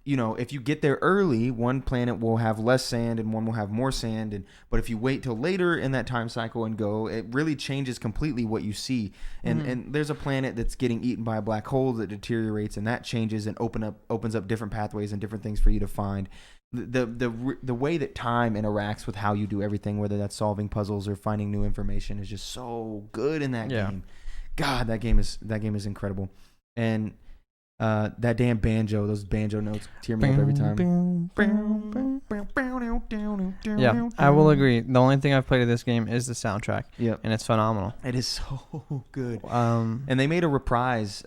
If you get there early, one planet will have less sand and one will have more sand. But if you wait till later in that time cycle and go, it really changes completely what you see. And there's a planet that's getting eaten by a black hole that deteriorates, and that changes and opens up different pathways and different things for you to find. The way that time interacts with how you do everything, whether that's solving puzzles or finding new information, is just so good in that game. God, that game is incredible. And that damn banjo, those banjo notes tear me up every time. Yeah, I will agree. The only thing I've played of this game is the soundtrack. Yep. And it's phenomenal. It is so good. And they made a reprise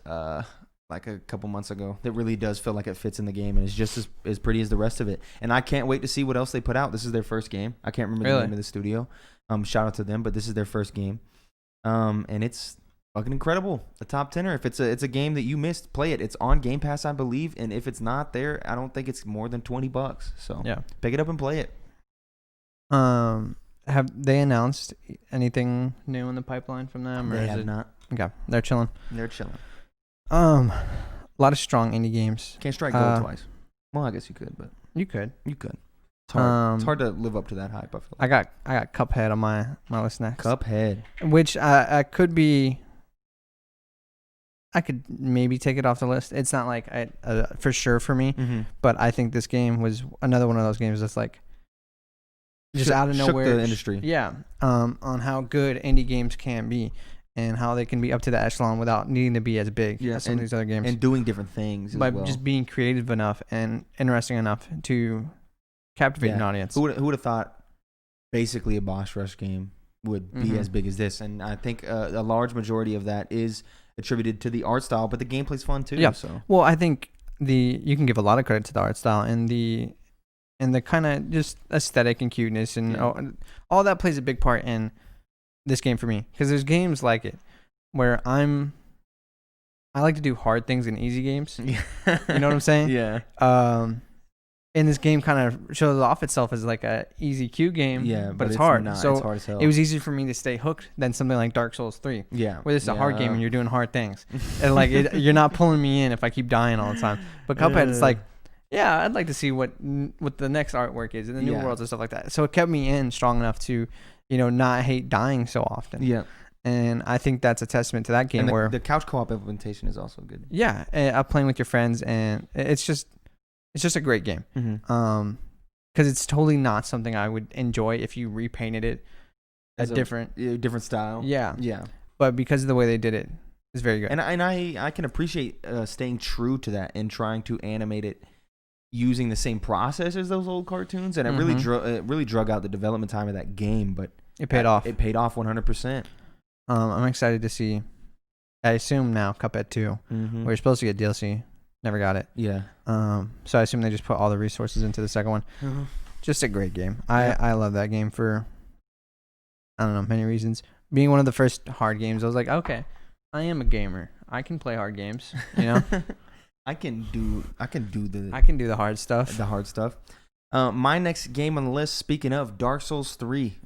like a couple months ago that really does feel like it fits in the game, and is just as pretty as the rest of it. And I can't wait to see what else they put out. This is their first game. I can't remember the name of the studio. Shout out to them, but this is their first game. And it's fucking incredible. A top 10er. If it's a game that you missed, play it. It's on Game Pass, I believe, and if it's not there, I don't think it's more than $20. So pick it up and play it. Have they announced anything new in the pipeline from them? They have not. Okay, they're chilling. A lot of strong indie games. Can't strike gold twice. Well, I guess you could, but you could. It's hard. It's hard to live up to that hype, I feel like. I got Cuphead on my list next. Cuphead, which I could be. I could maybe take it off the list. It's not like for sure for me, but I think this game was another one of those games that's like just out of nowhere. Shook the industry. Yeah. On how good indie games can be, and how they can be up to the echelon without needing to be as big as some of these other games, and doing different things, but just being creative enough and interesting enough to captivate an audience. Who would have thought basically a boss rush game would be as big as this? And I think a large majority of that is attributed to the art style, but the gameplay's fun too. So well, I think you can give a lot of credit to the art style and the kind of just aesthetic and cuteness and all that plays a big part in this game for me, because there's games like it where I like to do hard things in easy games. You know what I'm saying? Yeah. And this game kind of shows off itself as like a easy cute game. Yeah, but it's hard. Not. So it's hard as hell. It was easier for me to stay hooked than something like Dark Souls 3. Yeah. Where it's a hard game and you're doing hard things. And like you're not pulling me in if I keep dying all the time. But Cuphead, it's like, I'd like to see what the next artwork is and the new worlds and stuff like that. So it kept me in strong enough to, not hate dying so often. Yeah. And I think that's a testament to that game, where the couch co-op implementation is also good. Yeah, playing with your friends, and it's just a great game. Because it's totally not something I would enjoy if you repainted it a different style. Yeah. But because of the way they did it, it's very good. And I can appreciate staying true to that and trying to animate it using the same process as those old cartoons, and it really drug out the development time of that game, but it paid off. It paid off 100%. I'm excited to see. I assume now Cuphead 2. We're supposed to get DLC. Never got it. Yeah. So I assume they just put all the resources into the second one. Just a great game. I love that game for, I don't know, many reasons. Being one of the first hard games, I was like, okay, I am a gamer. I can play hard games. I can do the hard stuff. The hard stuff. My next game on the list, speaking of Dark Souls 3.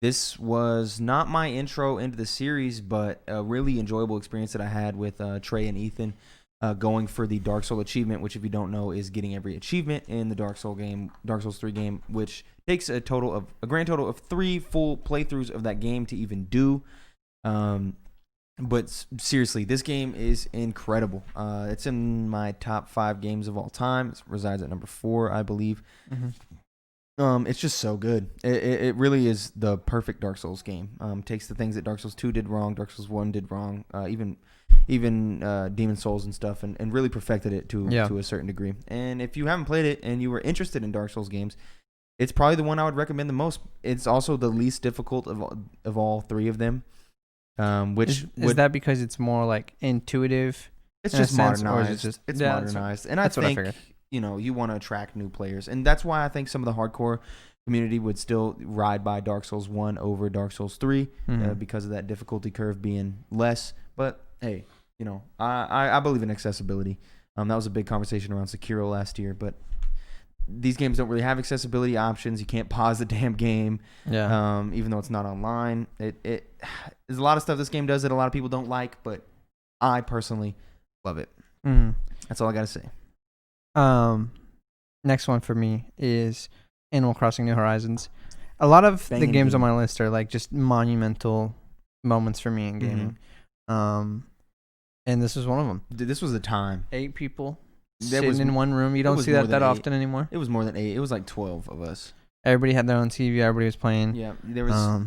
This was not my intro into the series, but a really enjoyable experience that I had with Trey and Ethan going for the Dark Souls achievement, which, if you don't know, is getting every achievement in the Dark Souls 3 game, which takes a grand total of 3 full playthroughs of that game to even do. But seriously, this game is incredible. It's in my top 5 games of all time. It resides at number 4, I believe. It's just so good. It really is the perfect Dark Souls game. Takes the things that Dark Souls 2 did wrong, Dark Souls 1 did wrong, even Demon Souls and stuff, and really perfected it to a certain degree. And if you haven't played it and you were interested in Dark Souls games, it's probably the one I would recommend the most. It's also the least difficult of all 3 of them. Which is that because it's more like intuitive? it's in a just sense, or is it modernized. just- It's Yeah, modernized, and I that's what I think figured. you want to attract new players, and that's why I think some of the hardcore community would still ride by Dark Souls 1 over Dark Souls 3 because of that difficulty curve being less. But hey, I believe in accessibility. That was a big conversation around Sekiro last year, but these games don't really have accessibility options. You can't pause the damn game, even though it's not online. There's a lot of stuff this game does that a lot of people don't like, but I personally love it. That's all I gotta say. Next one for me is Animal Crossing New Horizons. A lot of the games on my list are like just monumental moments for me in gaming. And this was one of them. Dude, this was the time. 8 people sitting in one room. You don't see that often anymore. It was more than 8. It was like 12 of us. Everybody had their own TV. Everybody was playing. Yeah, there was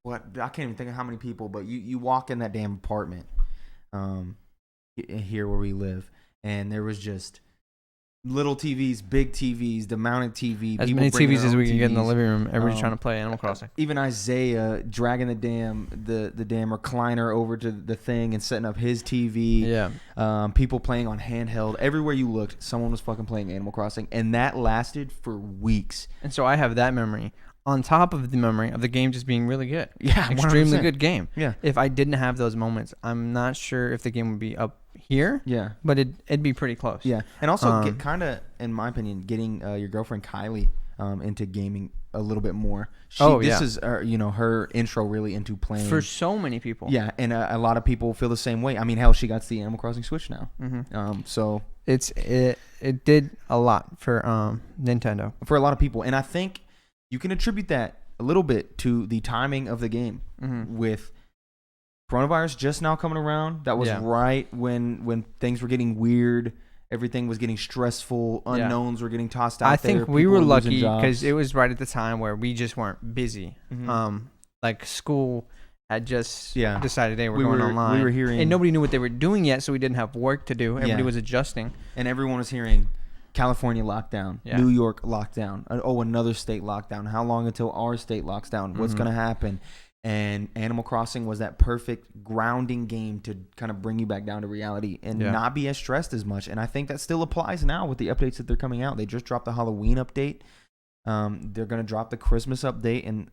what I can't even think of how many people, but you walk in that damn apartment here where we live, and there was just little TVs, big TVs, the mounted TV. As many TVs as we could get in the living room. Everybody trying to play Animal Crossing. Even Isaiah dragging the damn recliner over to the thing and setting up his TV. Yeah. People playing on handheld. Everywhere you looked, someone was fucking playing Animal Crossing, and that lasted for weeks. And so I have that memory on top of the memory of the game just being really good. Yeah, 100%. Extremely good game. Yeah. If I didn't have those moments, I'm not sure if the game would be up here. Yeah. But it'd be pretty close. Yeah. And also get kind of, in my opinion, getting your girlfriend Kylie into gaming a little bit more. This is her intro really into playing. For so many people. Yeah, and a lot of people feel the same way. I mean, hell, she got the Animal Crossing Switch now. So it did a lot for Nintendo. For a lot of people. And I think you can attribute that a little bit to the timing of the game with coronavirus just now coming around. That was right when things were getting weird. Everything was getting stressful. Unknowns were getting tossed out. I think we were lucky because it was right at the time where we just weren't busy. Like school had just decided, hey, we're going online. We were hearing, and nobody knew what they were doing yet, so we didn't have work to do. Everybody was adjusting, and everyone was hearing California lockdown, New York lockdown. Oh, another state lockdown. How long until our state locks down? What's going to happen? And Animal Crossing was that perfect grounding game to kind of bring you back down to reality and not be as stressed as much. And I think that still applies now with the updates that they're coming out. They just dropped the Halloween update. They're going to drop the Christmas update, and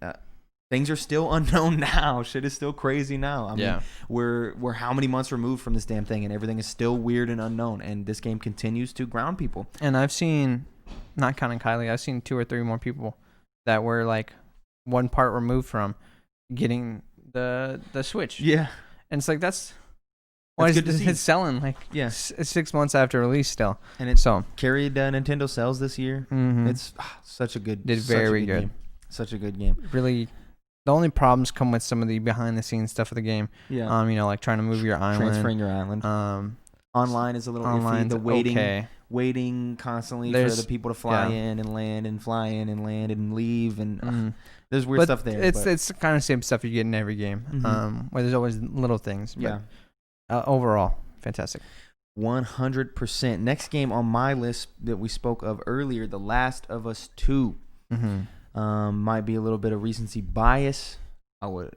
things are still unknown now. Shit is still crazy now. I mean, we're how many months removed from this damn thing, and everything is still weird and unknown. And this game continues to ground people. And I've seen, not counting Kylie, I've seen 2 or 3 more people that were like one part removed from getting the Switch. Yeah. And it's like that's why it's selling like 6 months after release still. And it's carried Nintendo sales this year. It's such a good very good game. Such a good game. Really, the only problems come with some of the behind the scenes stuff of the game. Yeah. Like trying to move your island, transferring your island. Online is a little iffy. The waiting constantly for the people to fly in and land and fly in and land and leave and there's weird stuff there. It's the kind of same stuff you get in every game. Where there's always little things. But, overall, fantastic. 100%. Next game on my list that we spoke of earlier, The Last of Us 2. Might be a little bit of recency bias. I would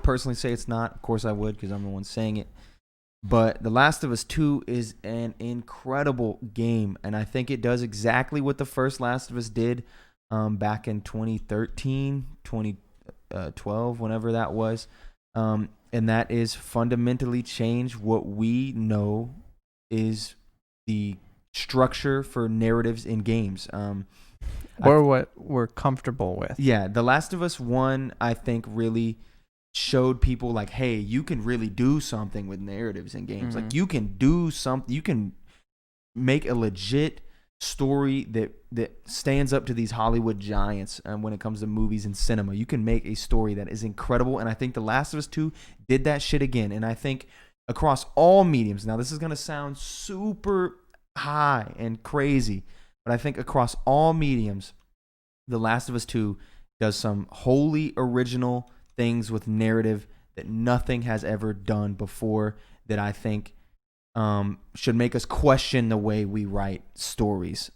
personally say it's not. Of course I would, because I'm the one saying it. But The Last of Us 2 is an incredible game, and I think it does exactly what the first Last of Us did back in 2013, 2012, whenever that was. And that is fundamentally change what we know is the structure for narratives in games. Or what we're comfortable with. Yeah, The Last of Us 1, I think, really showed people like, hey, you can really do something with narratives in games. Like, you can do something. You can make a legit story that stands up to these Hollywood giants when it comes to movies and cinema. You can make a story that is incredible, and I think The Last of Us 2 did that shit again. And I think across all mediums, now this is going to sound super high and crazy, but I think across all mediums, The Last of Us 2 does some wholly original things with narrative that nothing has ever done before, that I think should make us question the way we write stories.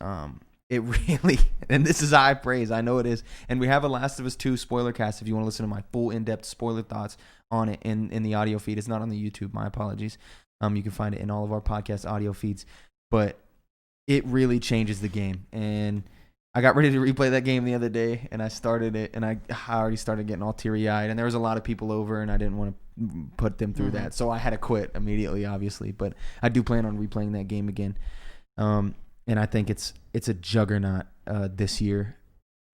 It really, and this is high praise. I know it is. And we have a Last of Us 2 spoiler cast if you want to listen to my full in-depth spoiler thoughts on it in the audio feed. It's not on the YouTube. My apologies. You can find it in all of our podcast audio feeds. But it really changes the game. And I got ready to replay that game the other day, and I started it, and I already started getting all teary-eyed. And there was a lot of people over, and I didn't want to put them through that. So I had to quit immediately, obviously. But I do plan on replaying that game again. And I think it's a juggernaut this year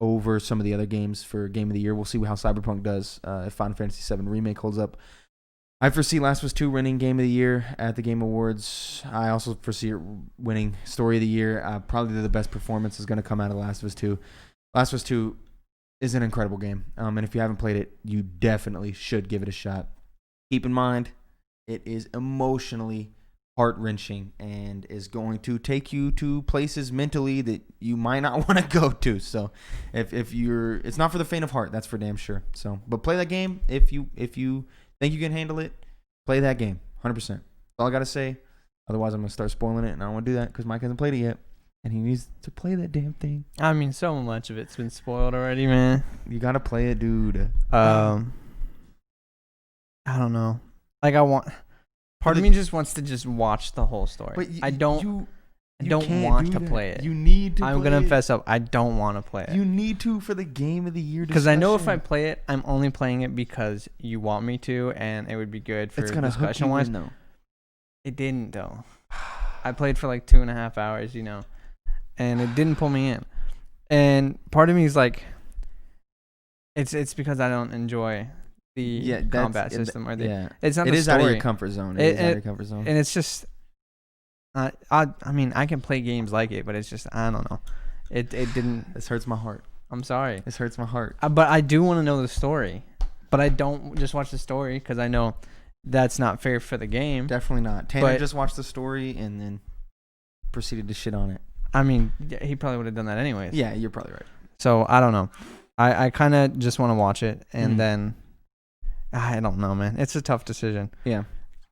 over some of the other games for Game of the Year. We'll see how Cyberpunk does if Final Fantasy VII Remake holds up. I foresee Last of Us 2 winning Game of the Year at the Game Awards. I also foresee it winning Story of the Year. Probably the best performance is going to come out of Last of Us 2. Last of Us 2 is an incredible game. And if you haven't played it, you definitely should give it a shot. Keep in mind, it is emotionally heart-wrenching and is going to take you to places mentally that you might not want to go to. So if you're, it's not for the faint of heart, that's for damn sure. So, but play that game if you think you can handle it. Play that game 100%. That's all I gotta say. Otherwise I'm gonna start spoiling it, and I don't want to do that because Mike hasn't played it yet, and he needs to play that damn thing. I mean, so much of it's been spoiled already, man. You gotta play it, dude. I don't know. Like, part of me just wants to just watch the whole story. But I don't can't want do to that. play it. You need to. I'm gonna fess up. I don't want to play it. You need to for the Game of the Year. Because I know if I play it, I'm only playing it because you want me to, and it would be good for discussion wise. No, it didn't though. I played for like 2.5 hours, and it didn't pull me in. And part of me is like, it's because I don't enjoy the combat system or the. It's not. It is out of your comfort zone. It is out of your comfort zone, and it's just. I mean, I can play games like it, but it's just, I don't know. It didn't. This hurts my heart. I'm sorry. This hurts my heart. But I do want to know the story. But I don't just watch the story because I know that's not fair for the game. Definitely not. Tanner just watched the story and then proceeded to shit on it. I mean, he probably would have done that anyways. Yeah, you're probably right. So I don't know. I kind of just want to watch it, and then I don't know, man. It's a tough decision. Yeah.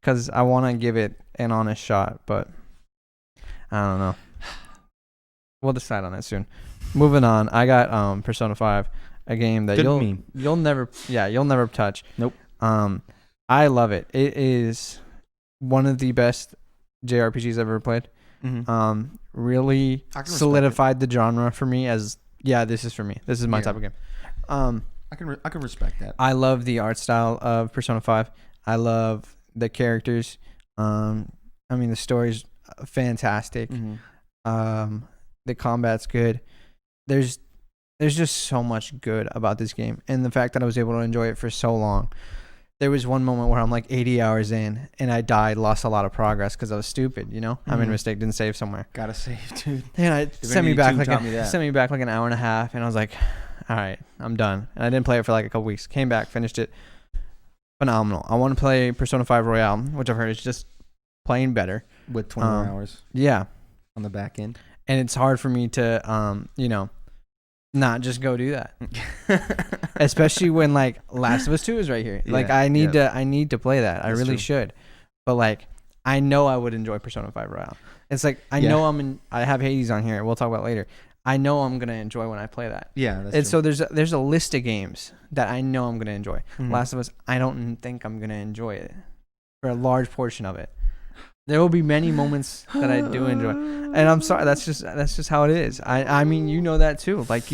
Because I want to give it an honest shot, but I don't know. We'll decide on that soon. Moving on, I got Persona 5, a game that you'll never touch. Nope. I love it. It is one of the best JRPGs I've ever played. Mm-hmm. Really solidified the genre for me as this is for me. This is my type of game. I can respect that. I love the art style of Persona 5. I love the characters. I mean, the story's fantastic. Mm-hmm. The combat's good. There's just so much good about this game, and the fact that I was able to enjoy it for so long. There was one moment where I'm like 80 hours in, and I died, lost a lot of progress because I was stupid. I made a mistake, didn't save somewhere. Gotta save, dude. And it sent me back like an hour and a half, and I was like, all right, I'm done. And I didn't play it for like a couple weeks. Came back, finished it. Phenomenal. I want to play Persona 5 Royale, which I've heard is just playing better. With 20 more hours. Yeah. On the back end. And it's hard for me to, not just go do that. Especially when like Last of Us 2 is right here. Yeah, like I need to play that. I really should. But like I know I would enjoy Persona 5 Royale. It's like I know I have Hades on here. We'll talk about it later. I know I'm going to enjoy when I play that. Yeah, that's and true. So there's a list of games that I know I'm going to enjoy. Mm-hmm. Last of Us, I don't think I'm going to enjoy it for a large portion of it. There will be many moments that I do enjoy. And I'm sorry, that's just how it is. I mean, you know that too. Like,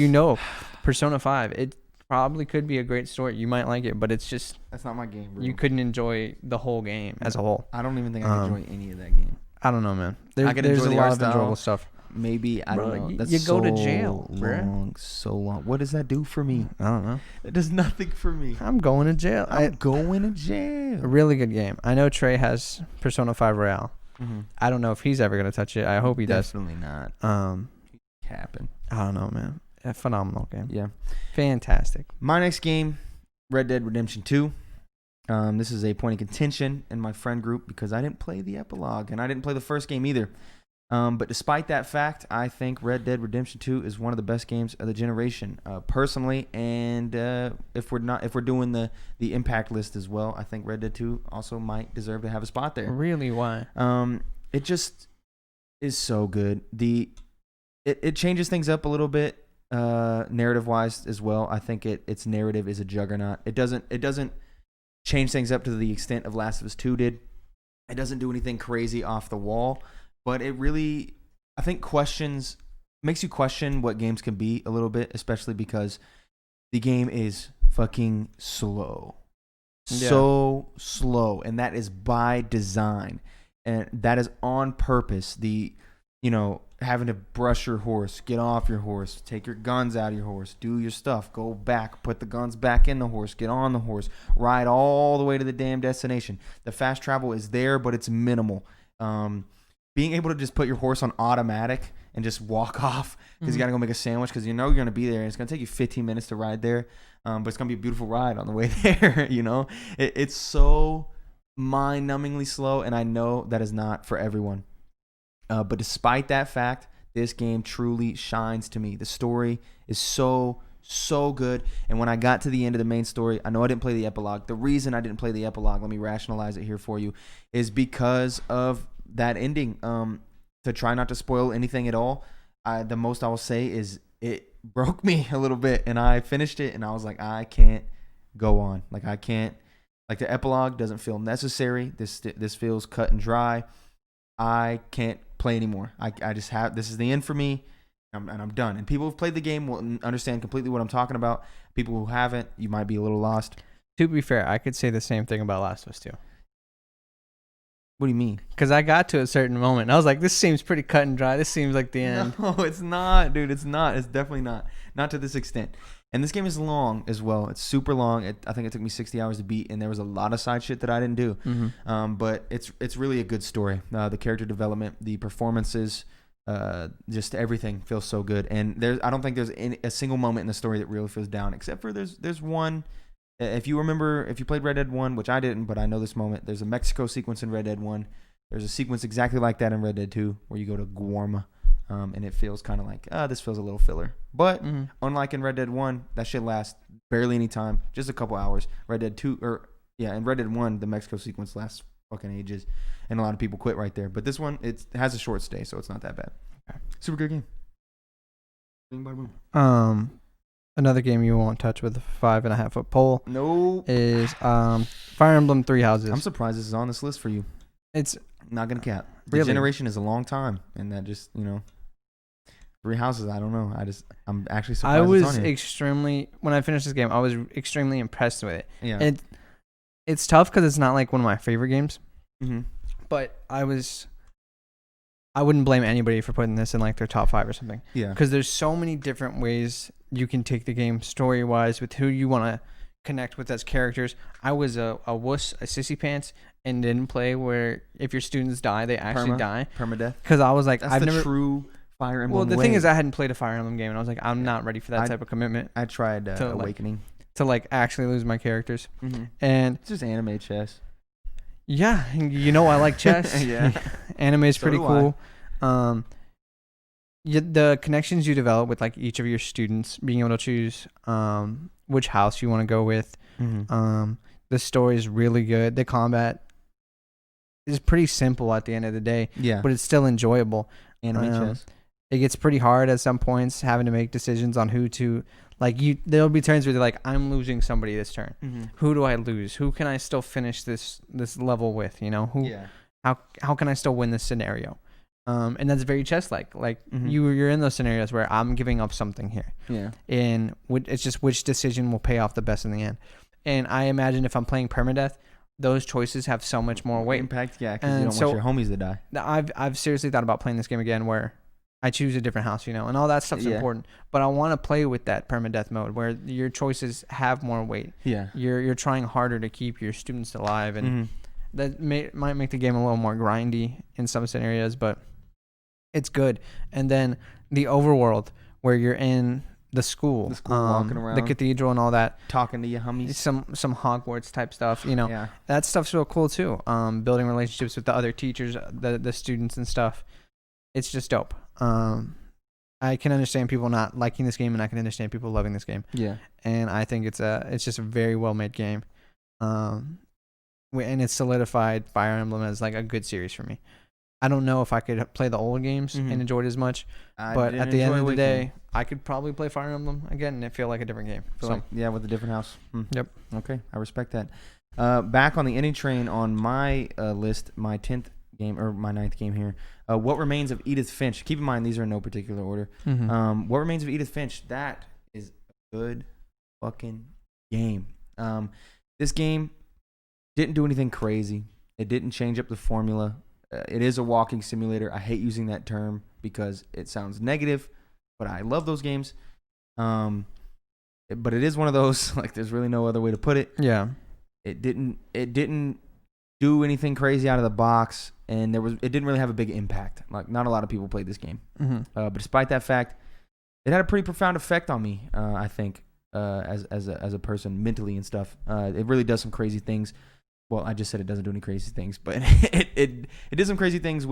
Persona 5, it probably could be a great story. You might like it, but it's just... That's not my game, bro. You couldn't enjoy the whole game as a whole. I don't even think I can enjoy any of that game. I don't know, man. There's a lot of enjoyable stuff. Maybe, I don't know. That's you go to jail, bro. So long. What does that do for me? I don't know. It does nothing for me. I'm going to jail. I'm going to jail. A really good game. I know Trey has Persona 5 Royale. Mm-hmm. I don't know if he's ever going to touch it. I hope he does. Definitely not. Capping. I don't know, man. A phenomenal game. Yeah. Fantastic. My next game, Red Dead Redemption 2. This is a point of contention in my friend group because I didn't play the epilogue and I didn't play the first game either. But despite that fact, I think Red Dead Redemption 2 is one of the best games of the generation, personally. And if we're doing the impact list as well, I think Red Dead 2 also might deserve to have a spot there. Really? Why? It just is so good. it changes things up a little bit, narrative wise as well. I think its narrative is a juggernaut. It doesn't change things up to the extent of Last of Us 2 did. It doesn't do anything crazy off the wall, but it really, I think, makes you question what games can be a little bit, especially because the game is fucking slow. Yeah. So slow, and that is by design, and that is on purpose. Having to brush your horse, get off your horse, take your guns out of your horse, do your stuff, go back, put the guns back in the horse, get on the horse, ride all the way to the damn destination. The fast travel is there, but it's minimal. Being able to just put your horse on automatic and just walk off because you got to go make a sandwich because you're going to be there, and it's going to take you 15 minutes to ride there, but it's going to be a beautiful ride on the way there. It's so mind-numbingly slow, and I know that is not for everyone. But despite that fact, this game truly shines to me. The story is so good. And when I got to the end of the main story, I know I didn't play the epilogue. The reason I didn't play the epilogue, let me rationalize it here for you, is because of that ending. To try not to spoil anything at all, the most I will say is it broke me a little bit. And I finished it, and I was like, I can't go on. Like, I can't. Like, the epilogue doesn't feel necessary. This feels cut and dry. I can't play anymore. I just have, this is the end for me, and I'm done. And people who've played the game will understand completely what I'm talking about. People who haven't, you might be a little lost. To be fair, I could say the same thing about Last of Us 2. What do you mean? Because I got to a certain moment, and I was like, this seems pretty cut and dry. This seems like the end. No, it's not, dude. It's not. It's definitely not. Not to this extent. And this game is long as well. It's super long. I think it took me 60 hours to beat, and there was a lot of side shit that I didn't do. But it's really a good story. The character development, the performances, just everything feels so good. And I don't think there's a single moment in the story that really feels down, except for there's one. If you played Red Dead 1, which I didn't, but I know this moment, there's a Mexico sequence in Red Dead 1. There's a sequence exactly like that in Red Dead 2 where you go to Guarma. And it feels kind of like, this feels a little filler. But unlike in Red Dead 1, that shit lasts barely any time, just a couple hours. Red Dead 2, in Red Dead 1, the Mexico sequence lasts fucking ages, and a lot of people quit right there. But this one, it has a short stay, so it's not that bad. Okay. Super good game. Another game you won't touch with a 5.5 foot pole. Nope. Is Fire Emblem Three Houses. I'm surprised this is on this list for you. It's not gonna cap. Really? Generation is a long time, and that just 3 Houses. I don't know. I'm actually surprised. I was it's on here. extremely, when I finished this game, I was extremely impressed with it. Yeah. It's tough because it's not like one of my favorite games. Mm-hmm. But I wouldn't blame anybody for putting this in like their top 5 or something. Yeah. Because there's so many different ways you can take the game story wise with who you want to connect with as characters. I was a wuss, a sissy pants, and didn't play where if your students die, they actually die. Permadeath. Because I was like, I've never true Fire Emblem. Well, the way. thing is, I hadn't played a Fire Emblem game, and I was like, I'm not ready for that type of commitment. I tried Awakening to like actually lose my characters, mm-hmm. and it's just anime chess. Yeah, I like chess. Yeah, anime is pretty cool. The connections you develop with like each of your students, being able to choose which house you want to go with. Mm-hmm. The story is really good. The combat is pretty simple at the end of the day. Yeah, but it's still enjoyable. Anime chess. It gets pretty hard at some points, having to make decisions on who to like. There'll be turns where they're like, I'm losing somebody this turn. Mm-hmm. Who do I lose? Who can I still finish this level with? How can I still win this scenario? And that's very chess-like. Like mm-hmm. you're in those scenarios where I'm giving up something here. Yeah. And it's just which decision will pay off the best in the end. And I imagine if I'm playing permadeath, those choices have so much more weight. Impact, yeah, because you don't want your homies to die. I've seriously thought about playing this game again where I choose a different house, and all that stuff's important. But I want to play with that permadeath mode where your choices have more weight. Yeah. You're trying harder to keep your students alive, and mm-hmm. that might make the game a little more grindy in some scenarios, but it's good. And then the overworld where you're in the school walking around, the cathedral and all that, talking to your homies, some Hogwarts type stuff, that stuff's real cool too. Building relationships with the other teachers, the students and stuff. It's just dope. I can understand people not liking this game, and I can understand people loving this game. Yeah. And I think it's just a very well made game. And it's solidified Fire Emblem as like a good series for me. I don't know if I could play the old games and enjoy it as much. But at the end of the day, I could probably play Fire Emblem again and it feel like a different game. So with a different house. Yep. Okay, I respect that. Back on the ending train on my list, my 10th game or my 9th game here. What Remains of Edith Finch. Keep in mind these are in no particular order. What Remains of Edith Finch. That is a good fucking game. This game didn't do anything crazy. It didn't change up the formula. It is a walking simulator. I hate using that term because it sounds negative, but I love those games. But it is one of those, like, there's really no other way to put it. Yeah. It didn't do anything crazy out of the box, and it didn't really have a big impact. Like, not a lot of people played this game. But despite that fact, it had a pretty profound effect on me, I think, as a person mentally and stuff. It really does some crazy things. Well, I just said it doesn't do any crazy things, but it did some crazy things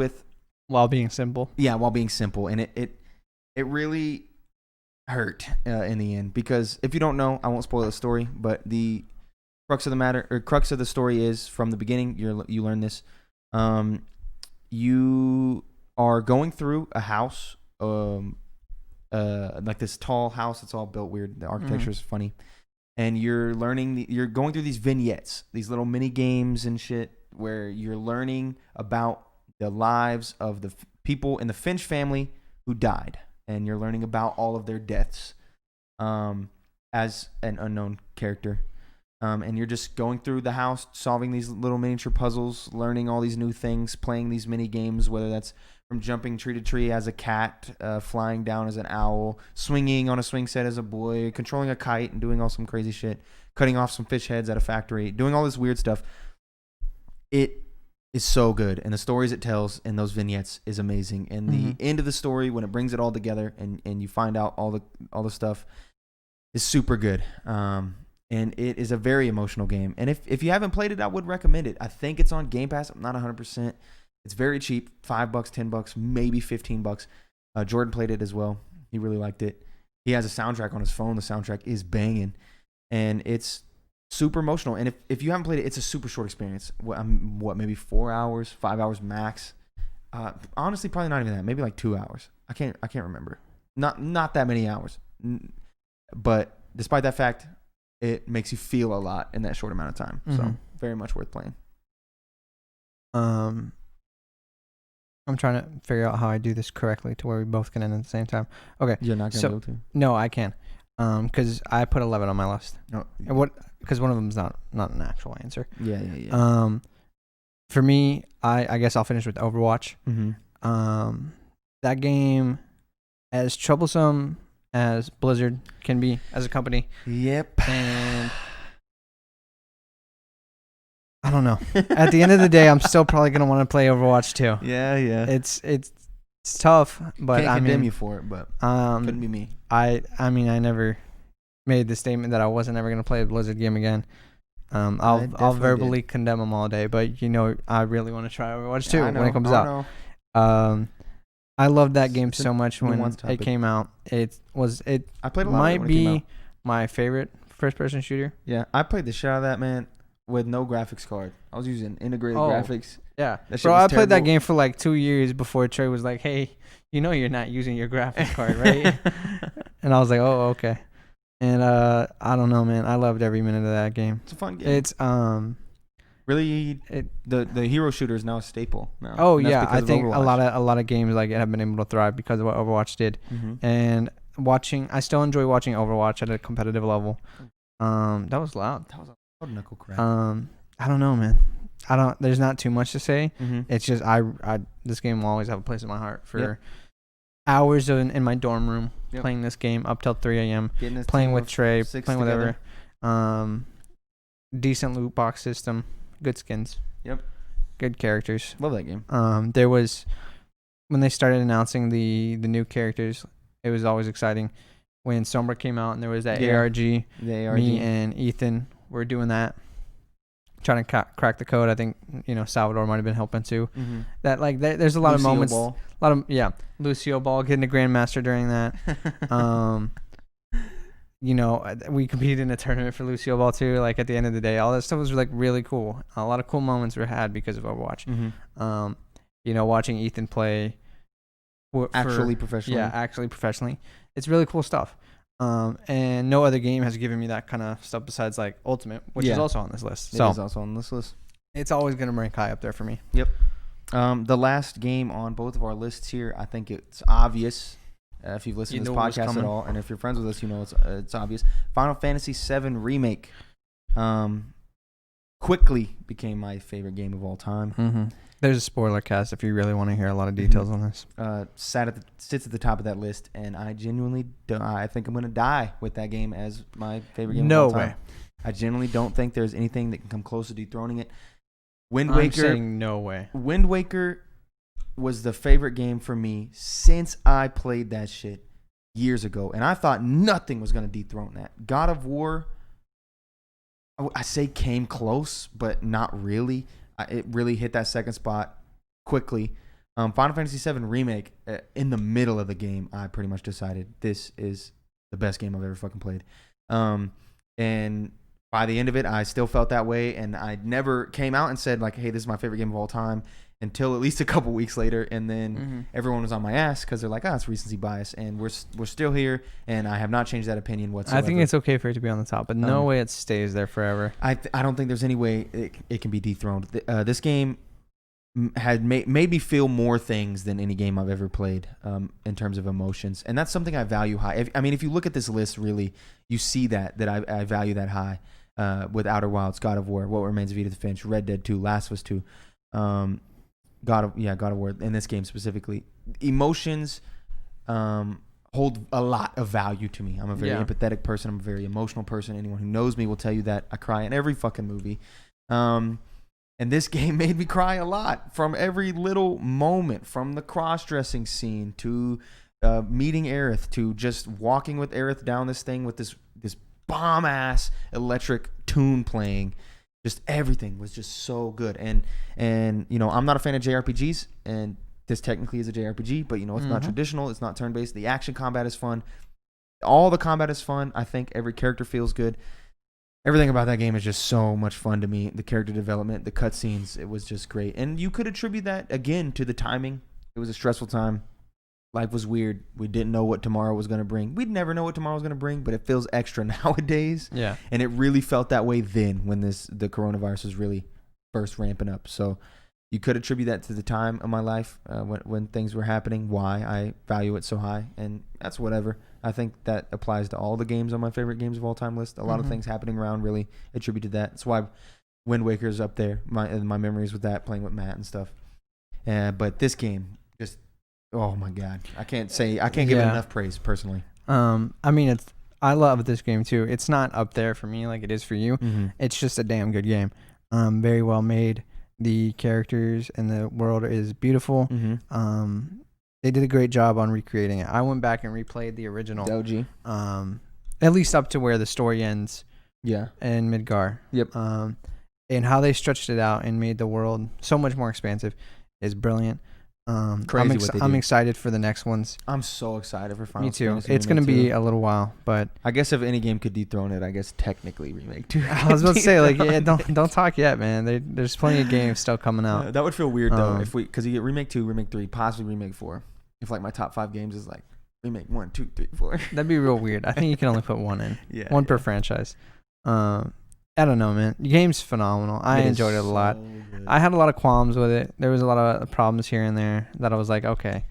while being simple. Yeah, while being simple, and it really hurt in the end, because if you don't know, I won't spoil the story, but the crux of the story is from the beginning. You learn this. You are going through a house, like this tall house. It's all built weird. The architecture is funny. And you're going through these vignettes, these little mini games and shit, where you're learning about the lives of the people in the Finch family who died, and you're learning about all of their deaths, as an unknown character. And you're just going through the house, solving these little miniature puzzles, learning all these new things, playing these mini games, whether that's from jumping tree to tree as a cat, flying down as an owl, swinging on a swing set as a boy, controlling a kite and doing all some crazy shit, cutting off some fish heads at a factory, doing all this weird stuff. It is so good, and the stories it tells in those vignettes is amazing. And the end of the story, when it brings it all together and you find out all the stuff, is super good. And it is a very emotional game. And if you haven't played it, I would recommend it. I think it's on Game Pass. I'm not 100%. It's very cheap, $5, $10, maybe $15. Jordan played it as well. He really liked it. He has a soundtrack on his phone. The soundtrack is banging, and it's super emotional. And if you haven't played it, it's a super short experience. Maybe 4 hours, 5 hours max. Honestly, probably not even that. Maybe like 2 hours. I can't remember. Not that many hours. But despite that fact, it makes you feel a lot in that short amount of time. So very much worth playing. I'm trying to figure out how I do this correctly to where we both can end at the same time. Okay. You're not going to be able to? No, I can. Because I put 11 on my list. No. Because one of them is not an actual answer. Yeah. For me, I guess I'll finish with Overwatch. That game, as troublesome as Blizzard can be as a company. Yep. And I don't know. At the end of the day, I'm still probably gonna want to play Overwatch 2. Yeah. It's tough, but can't condemn you for it, but couldn't be me. I mean, I never made the statement that I wasn't ever gonna play a Blizzard game again. I'll verbally condemn them all day, but I really want to try Overwatch 2 when it comes out. I loved that game so much when it came out. I played a lot. Might be my favorite first-person shooter. Yeah, I played the shit out of that, man. With no graphics card. I was using integrated graphics. Yeah. Bro, I played that game for like 2 years before Trey was like, hey, you're not using your graphics card, right? And I was like, oh, okay. And I don't know, man. I loved every minute of that game. It's a fun game. It's really the hero shooter is now a staple now. Oh yeah, I think a lot of games like it have been able to thrive because of what Overwatch did. And I still enjoy watching Overwatch at a competitive level. That was loud. That was a knuckle crack. I don't know, man. There's not too much to say. It's just this game will always have a place in my heart for hours in my dorm room playing this game up till 3 a.m. Playing with Trey, playing whatever. Decent loot box system, good skins. Yep. Good characters. Love that game. There was when they started announcing the new characters, it was always exciting. When Sombra came out and there was that ARG, me and Ethan were doing that, trying to crack the code. I think Salvador might have been helping too. That there's a lot of moments. Lucio Ball getting a Grandmaster during that. We competed in a tournament for Lucio Ball too. Like at the end of the day, all that stuff was like really cool. A lot of cool moments were had because of Overwatch. watching Ethan play Actually professionally. Yeah, actually professionally. It's really cool stuff. And no other game has given me that kind of stuff besides like Ultimate, which is also on this list. It is also on this list. It's always going to rank high up there for me. Yep. The last game on both of our lists here, I think it's obvious. If you've listened to this podcast at all, and if you're friends with us, it's obvious. Final Fantasy VII Remake quickly became my favorite game of all time. Mm-hmm. There's a spoiler cast if you really want to hear a lot of details on this. Sits at the top of that list, and I genuinely I think I'm going to die with that game as my favorite game of all time. No way. I genuinely don't think there's anything that can come close to dethroning it. I'm saying no way. Wind Waker was the favorite game for me since I played that shit years ago, and I thought nothing was going to dethrone that. God of War, I say came close, but not really. It really hit that second spot quickly. Final Fantasy VII Remake, in the middle of the game, I pretty much decided this is the best game I've ever fucking played. And by the end of it, I still felt that way, and I never came out and said, like, hey, this is my favorite game of all time until at least a couple weeks later, and then everyone was on my ass because they're like, it's recency bias, and we're still here, and I have not changed that opinion whatsoever. I think it's okay for it to be on the top, but no way it stays there forever. I don't think there's any way it can be dethroned. This game had made me feel more things than any game I've ever played in terms of emotions, and that's something I value high. If you look at this list, really, you see that I value that high. With Outer Wilds, God of War, What Remains of Edith Finch, Red Dead 2, Last of Us 2, God of War, in this game specifically. Emotions hold a lot of value to me. I'm a very empathetic person. I'm a very emotional person. Anyone who knows me will tell you that. I cry in every fucking movie. And this game made me cry a lot from every little moment, from the cross-dressing scene to meeting Aerith, to just walking with Aerith down this thing with this bomb ass electric tune playing. Just everything was just so good. And I'm not a fan of JRPGs, and this technically is a JRPG, but it's not traditional, it's not turn-based. The action combat is fun. All the combat is fun. I think every character feels good. Everything about that game is just so much fun to me. The character development, the cutscenes, it was just great. And you could attribute that again to the timing. It was a stressful time. Life was weird. We didn't know what tomorrow was going to bring. We'd never know what tomorrow was going to bring, but it feels extra nowadays. Yeah. And it really felt that way then when the coronavirus was really first ramping up. So you could attribute that to the time of my life when things were happening, why I value it so high. And that's whatever. I think that applies to all the games on my favorite games of all time list. A lot of things happening around really attribute to that. That's why Wind Waker is up there. My memories with that, playing with Matt and stuff. But this game just... Oh my God! I can't give it enough praise personally. I love this game too. It's not up there for me like it is for you. It's just a damn good game. Very well made. The characters and the world is beautiful. They did a great job on recreating it. I went back and replayed the original. OG. At least up to where the story ends. Yeah. In Midgar. Yep. And how they stretched it out and made the world so much more expansive is brilliant. Crazy I'm excited for the next ones. I'm so excited for Final Fantasy. Me too. Fantasy it's going to be a little while, but I guess if any game could dethrone it, I guess technically Remake 2. I was about to say, don't talk yet, man. There's plenty of games still coming out. That would feel weird though, because you get Remake 2, Remake 3, possibly Remake 4. If my top 5 games is Remake 1, 2, 3, 4. That'd be real weird. I think you can only put one in. One per franchise. I don't know, man. The game's phenomenal. I enjoyed it a lot. Good. I had a lot of qualms with it. There was a lot of problems here and there that I was like, okay,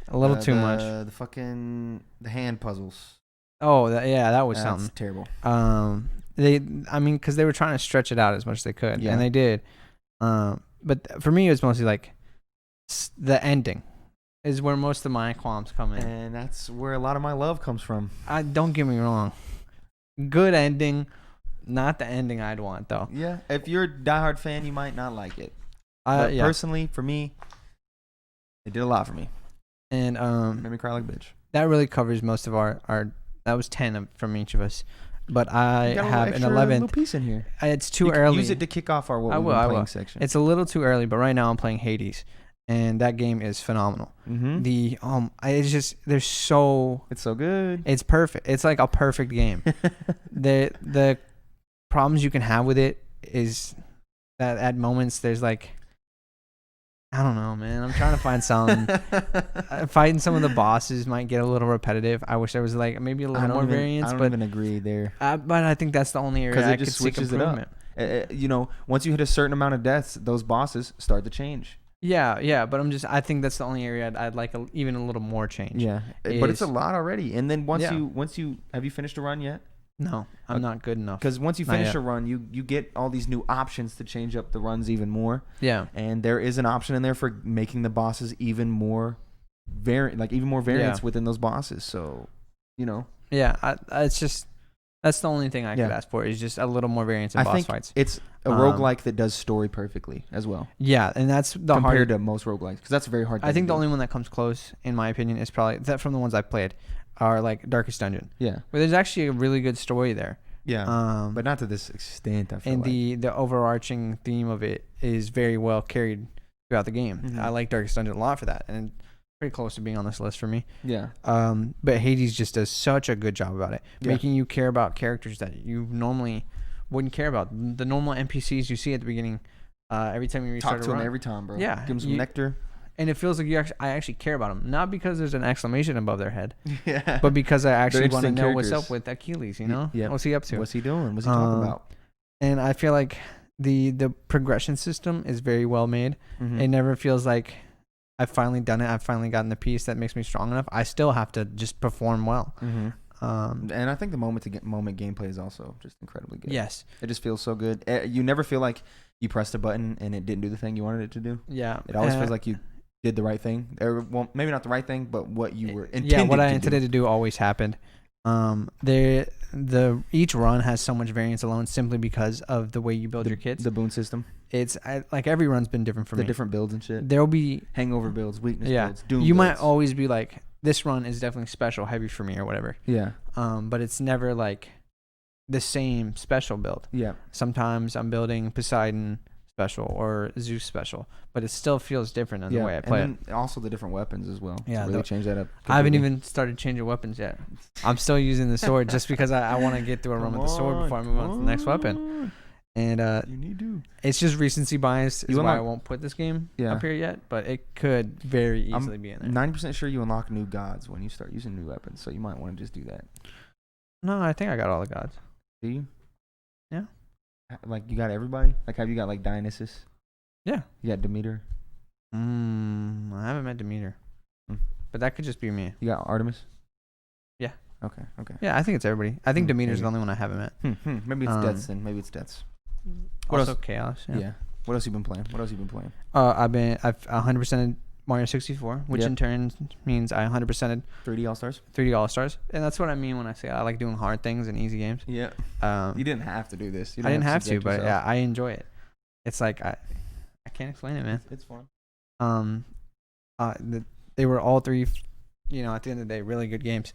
a little too much. The hand puzzles. Oh, that was something terrible. Because they were trying to stretch it out as much as they could, and they did. But for me, it was mostly the ending is where most of my qualms come in, and that's where a lot of my love comes from. Don't get me wrong, good ending. Not the ending I'd want, though. Yeah, if you're a diehard fan, you might not like it. Personally, for me, it did a lot for me. And made me cry like a bitch. That really covers most of our that was 10 from each of us. But I have an 11th piece in here. It's too early. Use it to kick off our what we've been playing section. It's a little too early, but right now I'm playing Hades, and that game is phenomenal. It's so good. It's perfect. It's like a perfect game. The problems you can have with it is that at moments there's I don't know, man. I'm trying to find some. Fighting some of the bosses might get a little repetitive. I wish there was like maybe a little more variance. I don't even agree there. But I think that's the only area I could see improvement. You know, once you hit a certain amount of deaths, those bosses start to change. Yeah. But I think that's the only area I'd like even a little more change. Yeah, but it's a lot already. And then once you have you finished a run yet? No, I'm not good enough. Because once you finish a run, you get all these new options to change up the runs even more. Yeah. And there is an option in there for making the bosses even more variance within those bosses. So, you know. Yeah, it's just that's the only thing I could ask for is just a little more variance in boss fights. It's a roguelike that does story perfectly as well. Yeah, and that's the compared to most roguelikes, because that's very hard. I think the only one that comes close, in my opinion, is probably that from the ones I've played. Are like Darkest Dungeon. Yeah. Where there's actually a really good story there. Yeah. But not to this extent, I feel and the overarching theme of it is very well carried throughout the game. Mm-hmm. I like Darkest Dungeon a lot for that. And pretty close to being on this list for me. Yeah. But Hades just does such a good job about it. Yeah. Making you care about characters that you normally wouldn't care about. The normal NPCs you see at the beginning, every time you restart Talk to them every time, bro. Yeah. Give them some nectar. And it feels like I actually care about them. Not because there's an exclamation above their head, but because I actually want to know what's up with Achilles, you know? Yeah. What's he up to? What's he doing? What's he talking about? And I feel like the progression system is very well made. Mm-hmm. It never feels like I've finally done it. I've finally gotten the piece that makes me strong enough. I still have to just perform well. Mm-hmm. And I think the moment gameplay is also just incredibly good. Yes. It just feels so good. You never feel like you pressed a button and it didn't do the thing you wanted it to do. Yeah. It always feels like you did the right thing, or well, maybe not the right thing, but what you were intended to do. Yeah, what I intended to do always happened. Each run has so much variance alone simply because of the way you build your kits. The boon system. It's like every run's been different for me. The different builds and shit. There'll be hangover builds, weakness builds, doom you builds. might always be like, this run is definitely special heavy for me or whatever. Yeah. But it's never like the same special build. Yeah. Sometimes I'm building Poseidon special or Zeus special, but it still feels different in the way I play it. Also the different weapons as well. Yeah, to really change that up. Completely. I haven't even started changing weapons yet. I'm still using the sword just because I want to get through a run with the sword before I move on to the next weapon. And you need to. It's just recency bias is why I won't put this game up here yet, but it could very easily be in there. 90% sure you unlock new gods when you start using new weapons, so you might want to just do that. No, I think I got all the gods. Do you? Yeah. Like you got everybody? Like have you got like Dionysus? Yeah. You got Demeter? I haven't met Demeter. But that could just be me. You got Artemis? Yeah. Okay. Yeah, I think it's everybody. I think Demeter's the only one I haven't met. Maybe it's Deaths then. Maybe it's Deaths. What also else? Chaos. Yeah. What else you been playing? I've 100%ed Mario 64, which in turn means I 100%ed 3D All-Stars. 3D All-Stars. And that's what I mean when I say I like doing hard things and easy games. Yeah. You didn't have to do this. I didn't have to, but yeah, I enjoy it. It's like I can't explain it, man. It's fun. They were all three, at the end of the day, really good games.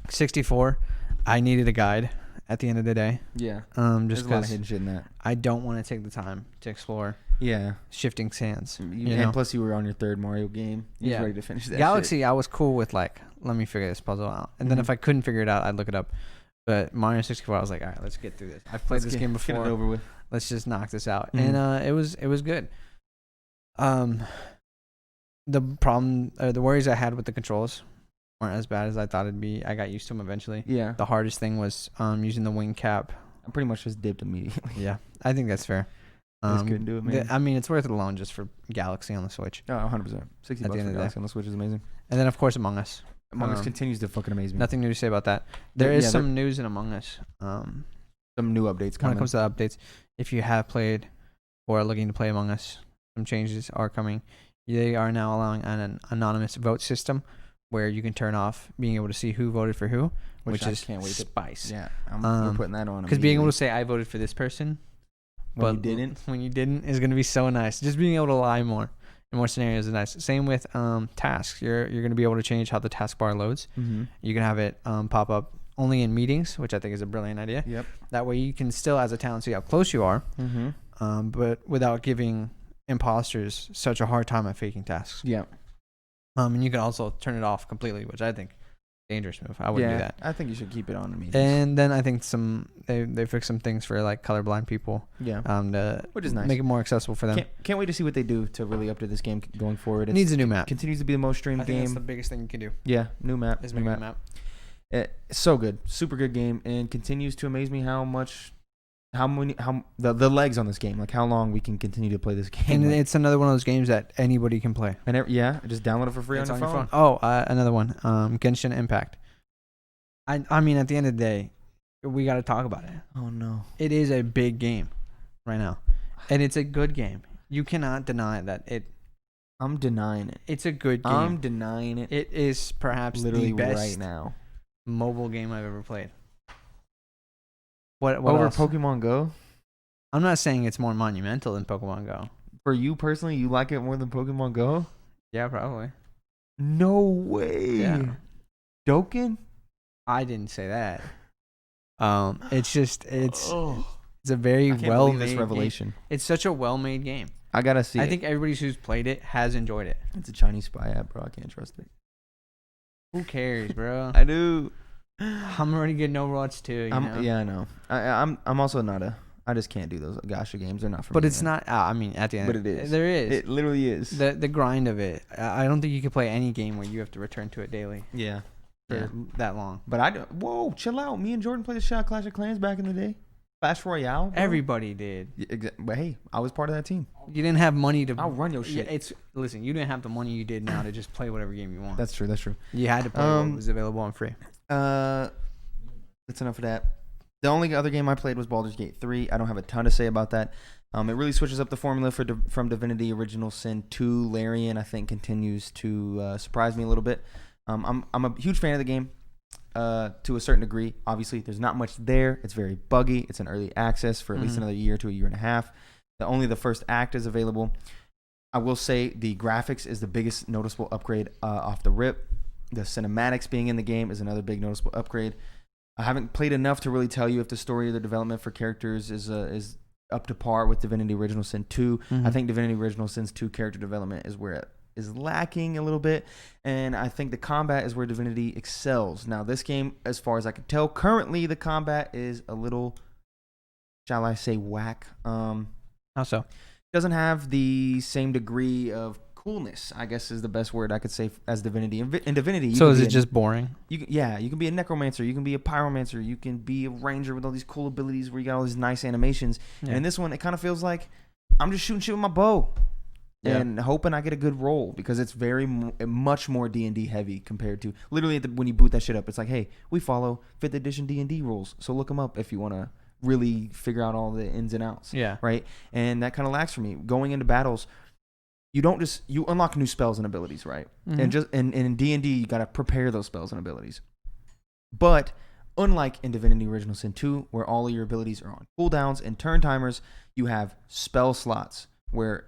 64, I needed a guide at the end of the day. Yeah. Just because a lot of hidden shit in that. I don't want to take the time to explore. Yeah. Shifting sands. And plus you were on your third Mario game. You was ready to finish that Galaxy, shit. I was cool with let me figure this puzzle out. And then if I couldn't figure it out, I'd look it up. But Mario 64, I was like, all right, let's get through this. I've played this game before. Get it over with. Let's just knock this out. And it was good. The worries I had with the controls weren't as bad as I thought it'd be. I got used to them eventually. Yeah. The hardest thing was using the wing cap. I pretty much just dipped immediately. Yeah, I think that's fair. Just couldn't do it, man. It's worth it alone just for Galaxy on the Switch. Oh, 100%. $60 for Galaxy on the Switch is amazing. And then, of course, Among Us. Among Us continues to fucking amaze me. Nothing new to say about that. There is some news in Among Us. Some new updates coming. When it comes to updates, if you have played or are looking to play Among Us, some changes are coming. They are now allowing an anonymous vote system where you can turn off being able to see who voted for who, which is spice. Yeah, we're putting that on. Because being able to say I voted for this person, when you didn't is going to be so nice. Just being able to lie more in more scenarios is nice. Same with tasks. You're going to be able to change how the taskbar loads. You can have it pop up only in meetings, which I think is a brilliant idea. Yep. That way you can still, as a talent, see how close you are, but without giving imposters such a hard time at faking tasks. Yeah. And you can also turn it off completely, which I think dangerous move. I wouldn't do that. I think you should keep it on mediums. And then I think they fixed some things for like colorblind people. Yeah. Which is nice. Make it more accessible for them. Can't wait to see what they do to really update this game going forward. It needs a new map. Continues to be the most streamed I think game. that's the biggest thing you can do. Yeah, new map. Is make a new map. It's so good, super good game, and continues to amaze me how the legs on this game, like how long we can continue to play this game. And it's another one of those games that anybody can play. And just download it for free on your phone. Oh, another one. Genshin Impact. I mean, at the end of the day, we got to talk about it. Oh no, it is a big game right now, and it's a good game. You cannot deny that it. I'm denying it. It's a good game. I'm denying it. It is perhaps literally the best right now mobile game I've ever played. What over else? Pokemon Go? I'm not saying it's more monumental than Pokemon Go. For you personally, you like it more than Pokemon Go? Yeah, probably. No way. Yeah. Joking? I didn't say that. It's just it's a very I can't well believe made this revelation. Game. It's such a well made game. I gotta see. I think everybody who's played it has enjoyed it. It's a Chinese spy app, bro. I can't trust it. Who cares, bro? I do. I'm already getting Overwatch too. Yeah, I know. I'm also not a. I just can't do those gacha games. They're not for me. But it's not. I mean, at the end. But it is. There is. It literally is. The grind of it. I don't think you can play any game where you have to return to it daily. Yeah. For that long. But whoa, chill out. Me and Jordan played the shot Clash of Clans back in the day. Clash Royale. Bro. Everybody did. Yeah, but hey, I was part of that team. You didn't have money to. I'll run your shit. Yeah, listen. You didn't have the money you did now to just play whatever game you want. That's true. That's true. You had to play what was available on free. That's enough of that. The only other game I played was Baldur's Gate 3. I don't have a ton to say about that. It really switches up the formula from Divinity Original Sin 2. Larian, I think, continues to surprise me a little bit. I'm a huge fan of the game to a certain degree. Obviously, there's not much there. It's very buggy. It's an early access for at least another year to a year and a half. Only the first act is available. I will say the graphics is the biggest noticeable upgrade off the rip. The cinematics being in the game is another big noticeable upgrade. I haven't played enough to really tell you if the story or the development for characters is up to par with Divinity Original Sin 2. I think Divinity Original Sin's 2 character development is where it is lacking a little bit, and I think the combat is where Divinity excels. Now, this game, as far as I can tell, currently the combat is a little, shall I say, whack. How so? Doesn't have the same degree of coolness, I guess is the best word I could say as Divinity. In Divinity, so is it just boring? You can be a necromancer, you can be a pyromancer, you can be a ranger with all these cool abilities where you got all these nice animations. Yeah. And in this one, it kind of feels like I'm just shooting shit with my bow and hoping I get a good roll, because it's much more D&D heavy compared to literally when you boot that shit up. It's like, hey, we follow 5th edition D&D rules, so look them up if you want to really figure out all the ins and outs. Yeah. Right. And that kind of lacks for me going into battles. You unlock new spells and abilities, right? And in D&D, you got to prepare those spells and abilities. But unlike in Divinity Original Sin 2, where all of your abilities are on cooldowns and turn timers, you have spell slots where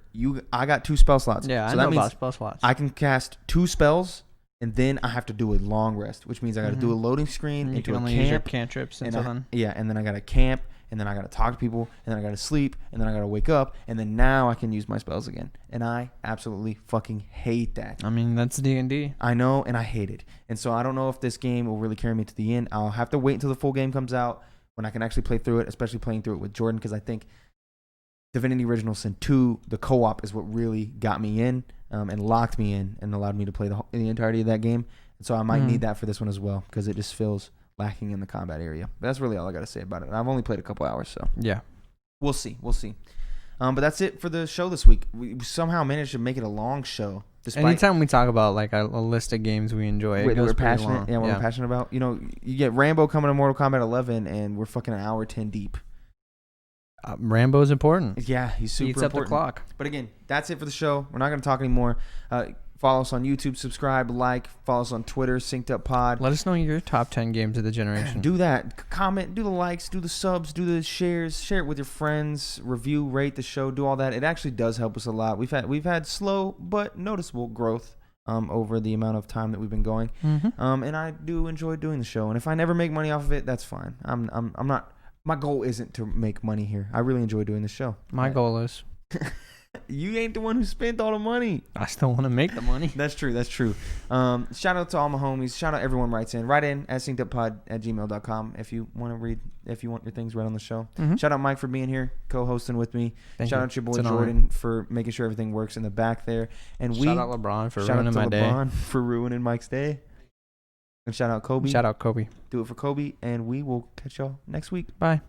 I got 2 spell slots. Yeah, so I that know means about spell slots. I can cast 2 spells, and then I have to do a long rest, which means I got to do a loading screen and into a camp. Use your cantrips and so on. And then I got to camp, and then I got to talk to people, and then I got to sleep, and then I got to wake up, and then now I can use my spells again. And I absolutely fucking hate that. I mean, that's D&D. I know, and I hate it. And so I don't know if this game will really carry me to the end. I'll have to wait until the full game comes out when I can actually play through it, especially playing through it with Jordan, because I think Divinity Original Sin 2, the co-op, is what really got me in and locked me in and allowed me to play the entirety of that game. And so I might need that for this one as well, because it just feels lacking in the combat area. But that's really all I got to say about it. I've only played a couple hours, so yeah, we'll see. But that's it for the show this week. We somehow managed to make it a long show. Anytime we talk about like a list of games we enjoy, it goes we're pretty passionate. long. Yeah, we're passionate about. You know, you get Rambo coming to Mortal Kombat 11, and we're fucking an hour 10 deep. Rambo's important. Yeah, he's super Beats important. up the clock. But again, that's it for the show. We're not going to talk anymore. Follow us on YouTube, subscribe, follow us on Twitter, synceduppod. Let us know your top 10 games of the generation. Do that. Comment, do the likes, do the subs, do the shares, share it with your friends, review, rate the show, do all that. It actually does help us a lot. We've had slow but noticeable growth over the amount of time that we've been going. And I do enjoy doing the show. And if I never make money off of it, that's fine. I'm not. My goal isn't to make money here. I really enjoy doing the show. My goal is. You ain't the one who spent all the money. I still want to make the money. That's true. That's true. Shout out to all my homies. Shout out everyone writes in. Write in at synceduppod@gmail.com if you want to read, if you want your things read on the show. Mhm. Shout out Mike for being here, co-hosting with me. Thank Shout you. out your boy It's an honor. Jordan for making sure everything works in the back there. And Shout out LeBron for shout ruining out to my day. LeBron for ruining Mike's day. And shout out Kobe. Shout out Kobe. Do it for Kobe. And we will catch y'all next week. Bye.